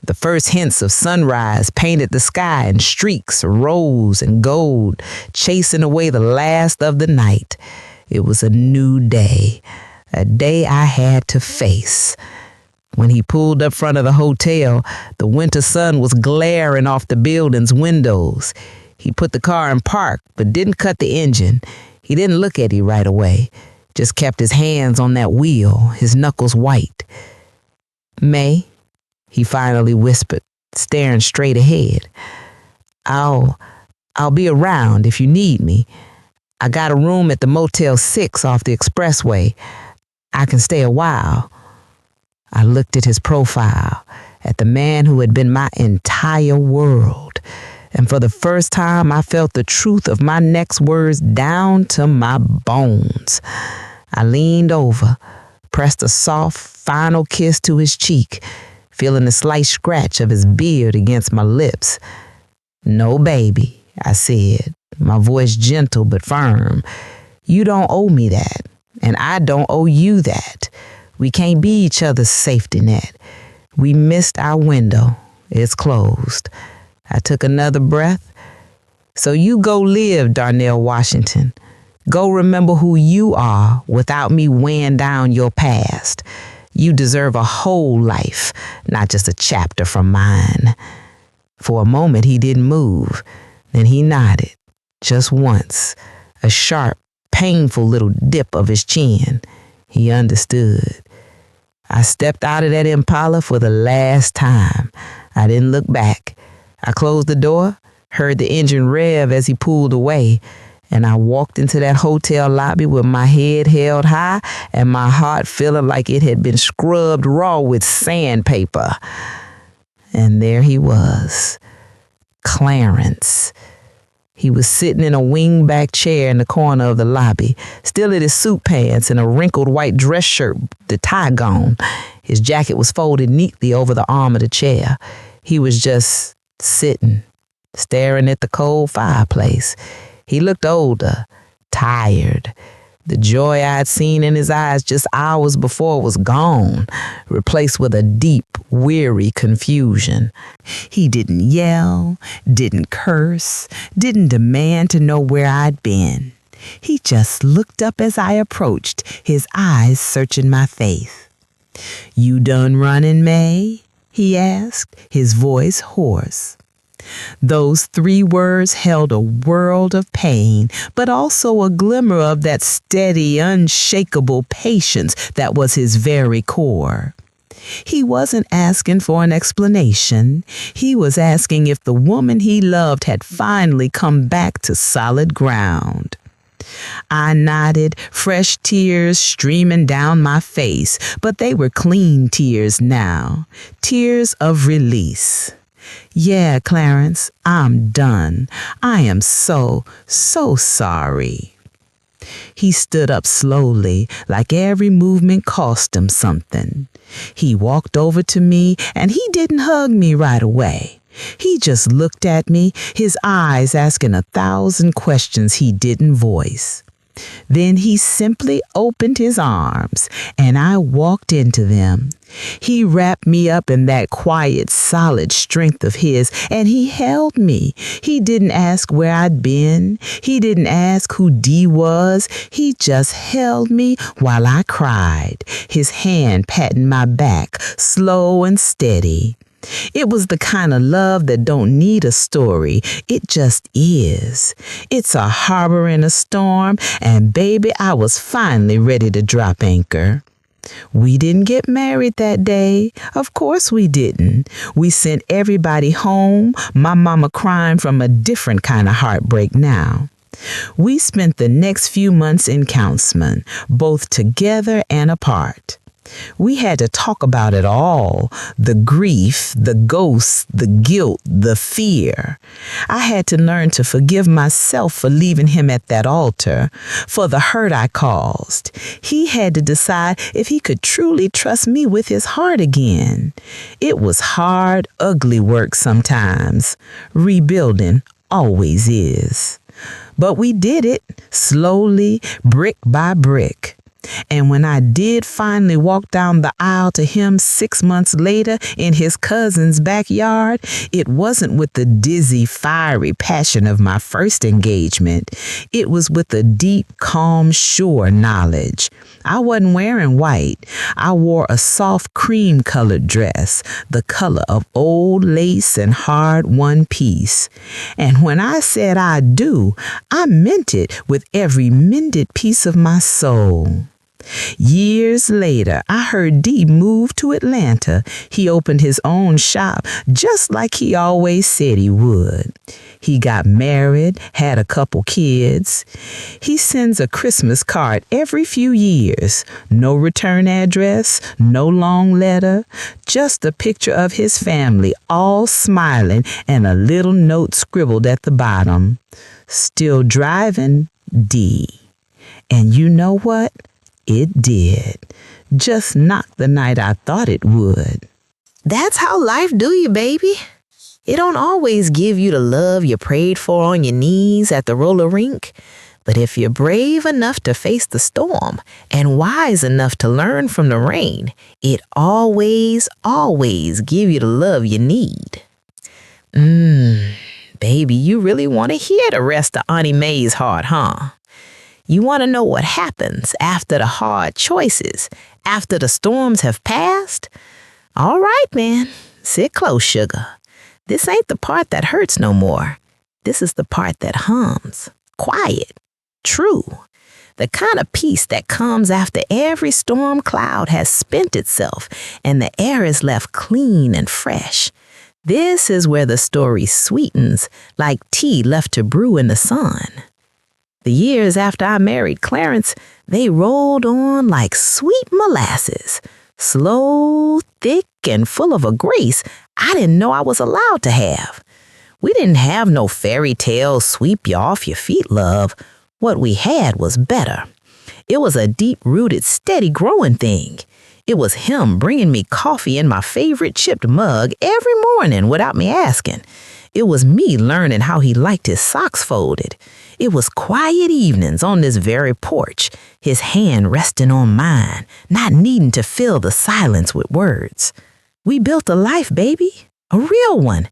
The first hints of sunrise painted the sky in streaks of rose and gold, chasing away the last of the night. It was a new day, a day I had to face. When he pulled up front of the hotel, the winter sun was glaring off the building's windows. He put the car in park, but didn't cut the engine. He didn't look at it right away, just kept his hands on that wheel, his knuckles white. "May," he finally whispered, staring straight ahead. I'll be around if you need me. I got a room at the Motel 6 off the expressway. I can stay a while." I looked at his profile, at the man who had been my entire world, and for the first time I felt the truth of my next words down to my bones. I leaned over, pressed a soft, final kiss to his cheek, feeling the slight scratch of his beard against my lips. "No, baby," I said, my voice gentle but firm. "You don't owe me that, and I don't owe you that. We can't be each other's safety net. We missed our window. It's closed." I took another breath. "So you go live, Darnell Washington. Go remember who you are without me weighing down your past. You deserve a whole life, not just a chapter from mine." For a moment, he didn't move. Then he nodded, just once, a sharp, painful little dip of his chin. He understood. I stepped out of that Impala for the last time. I didn't look back. I closed the door, heard the engine rev as he pulled away, and I walked into that hotel lobby with my head held high and my heart feeling like it had been scrubbed raw with sandpaper. And there he was, Clarence. He was sitting in a wing-back chair in the corner of the lobby, still in his suit pants and a wrinkled white dress shirt, the tie gone. His jacket was folded neatly over the arm of the chair. He was just sitting, staring at the cold fireplace. He looked older, tired. The joy I'd seen in his eyes just hours before was gone, replaced with a deep, weary confusion. He didn't yell, didn't curse, didn't demand to know where I'd been. He just looked up as I approached, his eyes searching my face. "You done running, May?" he asked, his voice hoarse. Those 3 words held a world of pain, but also a glimmer of that steady, unshakable patience that was his very core. He wasn't asking for an explanation. He was asking if the woman he loved had finally come back to solid ground. I nodded, fresh tears streaming down my face, but they were clean tears now, tears of release. "Yeah, Clarence, I'm done. I am so sorry." He stood up slowly, like every movement cost him something. He walked over to me, and he didn't hug me right away. He just looked at me, his eyes asking 1,000 questions he didn't voice. Then he simply opened his arms, and I walked into them. He wrapped me up in that quiet, solid strength of his, and he held me. He didn't ask where I'd been. He didn't ask who Dee was. He just held me while I cried, his hand patting my back, slow and steady. It was the kind of love that don't need a story. It just is. It's a harbor in a storm, and baby, I was finally ready to drop anchor. We didn't get married that day. Of course we didn't. We sent everybody home, my mama crying from a different kind of heartbreak now. We spent the next few months in counseling, both together and apart. We had to talk about it all, the grief, the ghosts, the guilt, the fear. I had to learn to forgive myself for leaving him at that altar, for the hurt I caused. He had to decide if he could truly trust me with his heart again. It was hard, ugly work sometimes. Rebuilding always is. But we did it, slowly, brick by brick. And when I did finally walk down the aisle to him 6 months later in his cousin's backyard, it wasn't with the dizzy, fiery passion of my first engagement. It was with a deep, calm, sure knowledge. I wasn't wearing white. I wore a soft cream-colored dress, the color of old lace and hard-won piece. And when I said I do, I meant it with every mended piece of my soul. Years later, I heard Dee move to Atlanta. He opened his own shop, just like he always said he would. He got married, had a couple kids. He sends a Christmas card every few years. No return address, no long letter, just a picture of his family, all smiling, and a little note scribbled at the bottom. Still driving, D. And you know what? It did. Just not the night I thought it would. That's how life do you, baby. It don't always give you the love you prayed for on your knees at the roller rink. But if you're brave enough to face the storm and wise enough to learn from the rain, it always give you the love you need. Baby, you really want to hear the rest of Auntie Mae's heart, huh? You want to know what happens after the hard choices, after the storms have passed? All right, then. Sit close, sugar. This ain't the part that hurts no more. This is the part that hums. Quiet. True. The kind of peace that comes after every storm cloud has spent itself and the air is left clean and fresh. This is where the story sweetens like tea left to brew in the sun. The years after I married Clarence, they rolled on like sweet molasses, slow, thick, and full of a grace I didn't know I was allowed to have. We didn't have no fairy tale sweep you off your feet love. What we had was better. It was a deep-rooted, steady growing thing. It was him bringing me coffee in my favorite chipped mug every morning without me asking. It was me learning how he liked his socks folded. It was quiet evenings on this very porch, his hand resting on mine, not needing to fill the silence with words. We built a life, baby, a real one,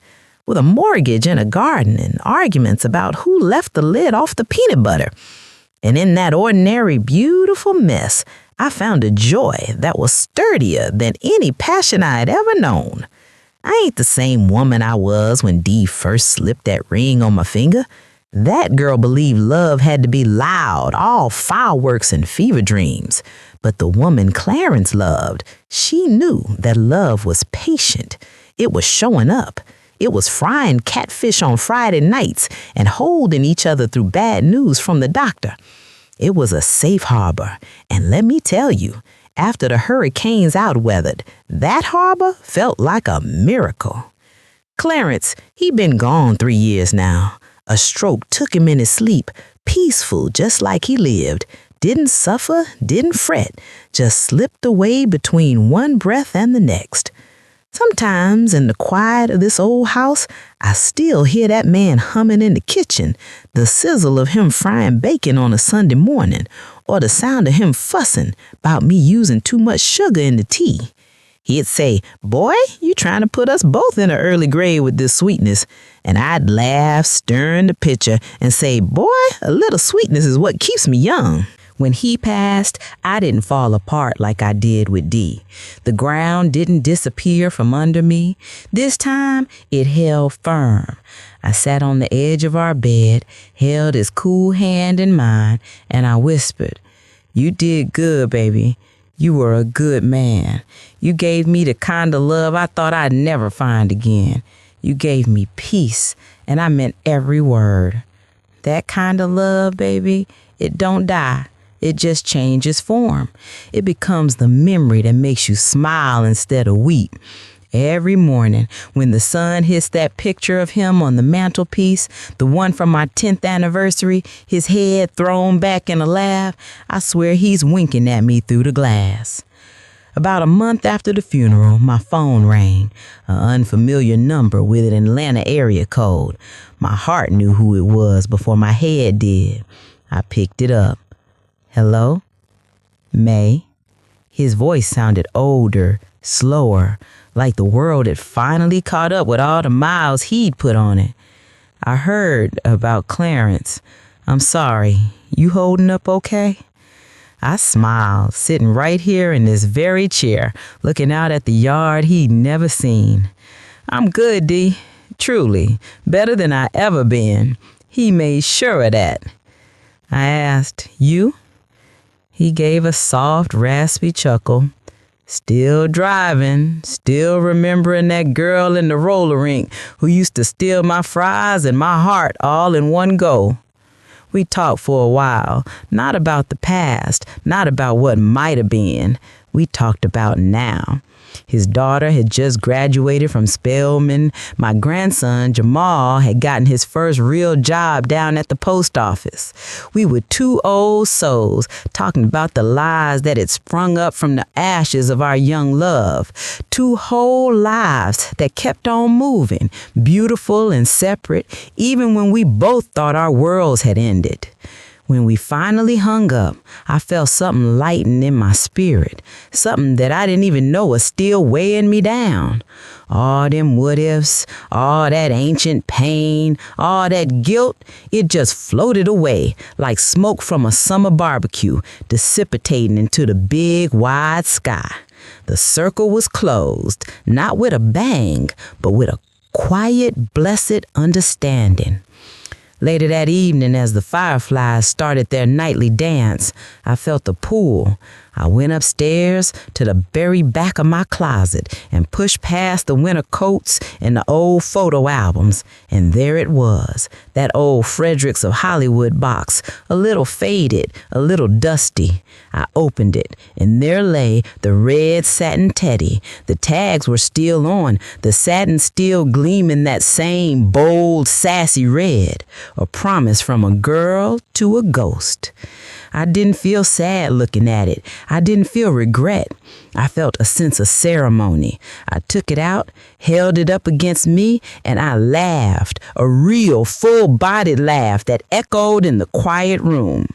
with a mortgage and a garden and arguments about who left the lid off the peanut butter. And in that ordinary, beautiful mess, I found a joy that was sturdier than any passion I had ever known. I ain't the same woman I was when Dee first slipped that ring on my finger. That girl believed love had to be loud, all fireworks and fever dreams. But the woman Clarence loved, she knew that love was patient. It was showing up. It was frying catfish on Friday nights and holding each other through bad news from the doctor. It was a safe harbor. And let me tell you, after the hurricanes outweathered, that harbor felt like a miracle. Clarence, he'd been gone 3 years now. A stroke took him in his sleep, peaceful just like he lived. Didn't suffer, didn't fret, just slipped away between one breath and the next. Sometimes in the quiet of this old house, I still hear that man humming in the kitchen, the sizzle of him frying bacon on a Sunday morning, or the sound of him fussing about me using too much sugar in the tea. He'd say, "Boy, you trying to put us both in an early grave with this sweetness." And I'd laugh, stirring the pitcher, and say, "Boy, a little sweetness is what keeps me young." When he passed, I didn't fall apart like I did with Dee. The ground didn't disappear from under me. This time, it held firm. I sat on the edge of our bed, held his cool hand in mine, and I whispered, "You did good, baby. You were a good man. You gave me the kind of love I thought I'd never find again. You gave me peace, and I meant every word. That kind of love, baby, it don't die. It just changes form. It becomes the memory that makes you smile instead of weep. Every morning, when the sun hits that picture of him on the mantelpiece, the one from my 10th anniversary, his head thrown back in a laugh, I swear he's winking at me through the glass. About a month after the funeral, my phone rang, an unfamiliar number with an Atlanta area code. My heart knew who it was before my head did. I picked it up. Hello? Mae? His voice sounded older, slower, like the world had finally caught up with all the miles he'd put on it. I heard about Clarence. I'm sorry. You holding up okay? I smiled, sitting right here in this very chair, looking out at the yard he'd never seen. I'm good, D. Truly. Better than I ever been. He made sure of that. I asked, you? He gave a soft, raspy chuckle. Still driving, still remembering that girl in the roller rink who used to steal my fries and my heart all in one go. We talked for a while, not about the past, not about what might have been. We talked about now. His daughter had just graduated from Spelman. My grandson, Jamal, had gotten his first real job down at the post office. We were two old souls talking about the lives that had sprung up from the ashes of our young love. Two whole lives that kept on moving, beautiful and separate, even when we both thought our worlds had ended. When we finally hung up, I felt something lighten in my spirit, something that I didn't even know was still weighing me down. All them what-ifs, all that ancient pain, all that guilt, it just floated away like smoke from a summer barbecue, dissipating into the big, wide sky. The circle was closed, not with a bang, but with a quiet, blessed understanding. Later that evening, as the fireflies started their nightly dance, I felt the pull. I went upstairs to the very back of my closet and pushed past the winter coats and the old photo albums. And there it was, that old Fredericks of Hollywood box, a little faded, a little dusty. I opened it, and there lay the red satin teddy. The tags were still on, the satin still gleaming that same bold, sassy red. A promise from a girl to a ghost. I didn't feel sad looking at it. I didn't feel regret. I felt a sense of ceremony. I took it out, held it up against me, and I laughed, a real full-bodied laugh that echoed in the quiet room.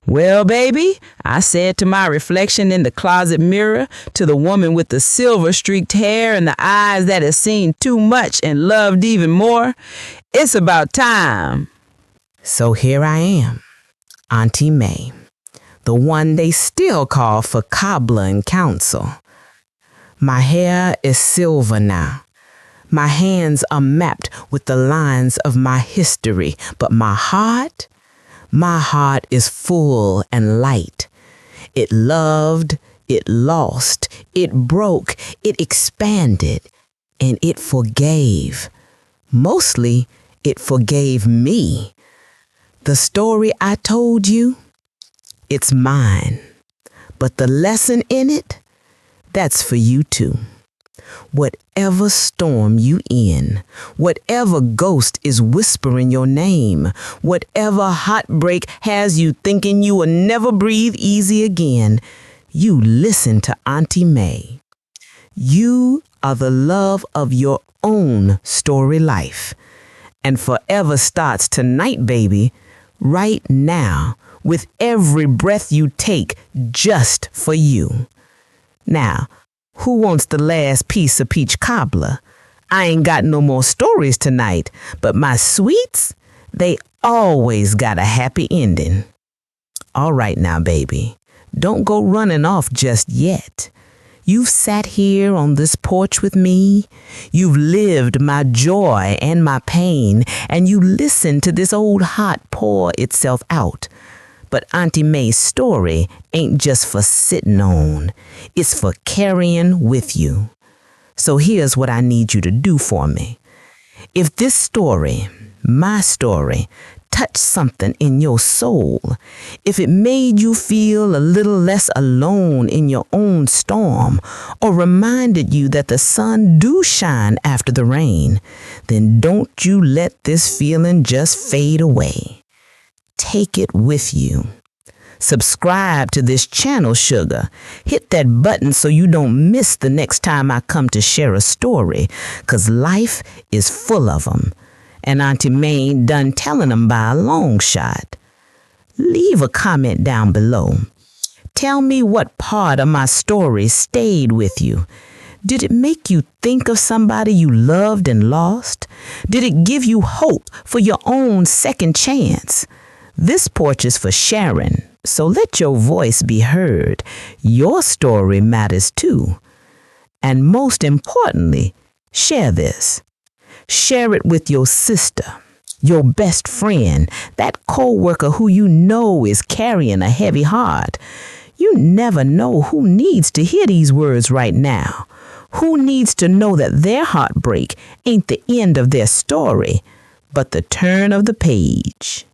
Well, baby, I said to my reflection in the closet mirror, to the woman with the silver-streaked hair and the eyes that had seen too much and loved even more, it's about time. So here I am, Auntie Mae, the one they still call for cobbler and counsel. My hair is silver now. My hands are mapped with the lines of my history, but my heart is full and light. It loved, it lost, it broke, it expanded, and it forgave. Mostly, it forgave me. The story I told you, it's mine. But the lesson in it, that's for you too. Whatever storm you in, whatever ghost is whispering your name, whatever heartbreak has you thinking you will never breathe easy again, you listen to Auntie Mae. You are the love of your own story life. And forever starts tonight, baby, right now, with every breath you take just for you. Now, who wants the last piece of peach cobbler? I ain't got no more stories tonight, but my sweets, they always got a happy ending. All right now, baby, don't go running off just yet. You've sat here on this porch with me. You've lived my joy and my pain, and you listened to this old heart pour itself out. But Auntie Mae's story ain't just for sitting on. It's for carrying with you. So here's what I need you to do for me. If this story, my story, touched something in your soul, if it made you feel a little less alone in your own storm, or reminded you that the sun do shine after the rain, then don't you let this feeling just fade away. Take it with you. Subscribe to this channel, sugar. Hit that button so you don't miss the next time I come to share a story, 'cause life is full of them. And Auntie Mae ain't done telling them by a long shot. Leave a comment down below. Tell me what part of my story stayed with you. Did it make you think of somebody you loved and lost? Did it give you hope for your own second chance? This porch is for sharing, so let your voice be heard. Your story matters too. And most importantly, share this. Share it with your sister, your best friend, that coworker who you know is carrying a heavy heart. You never know who needs to hear these words right now. Who needs to know that their heartbreak ain't the end of their story, but the turn of the page.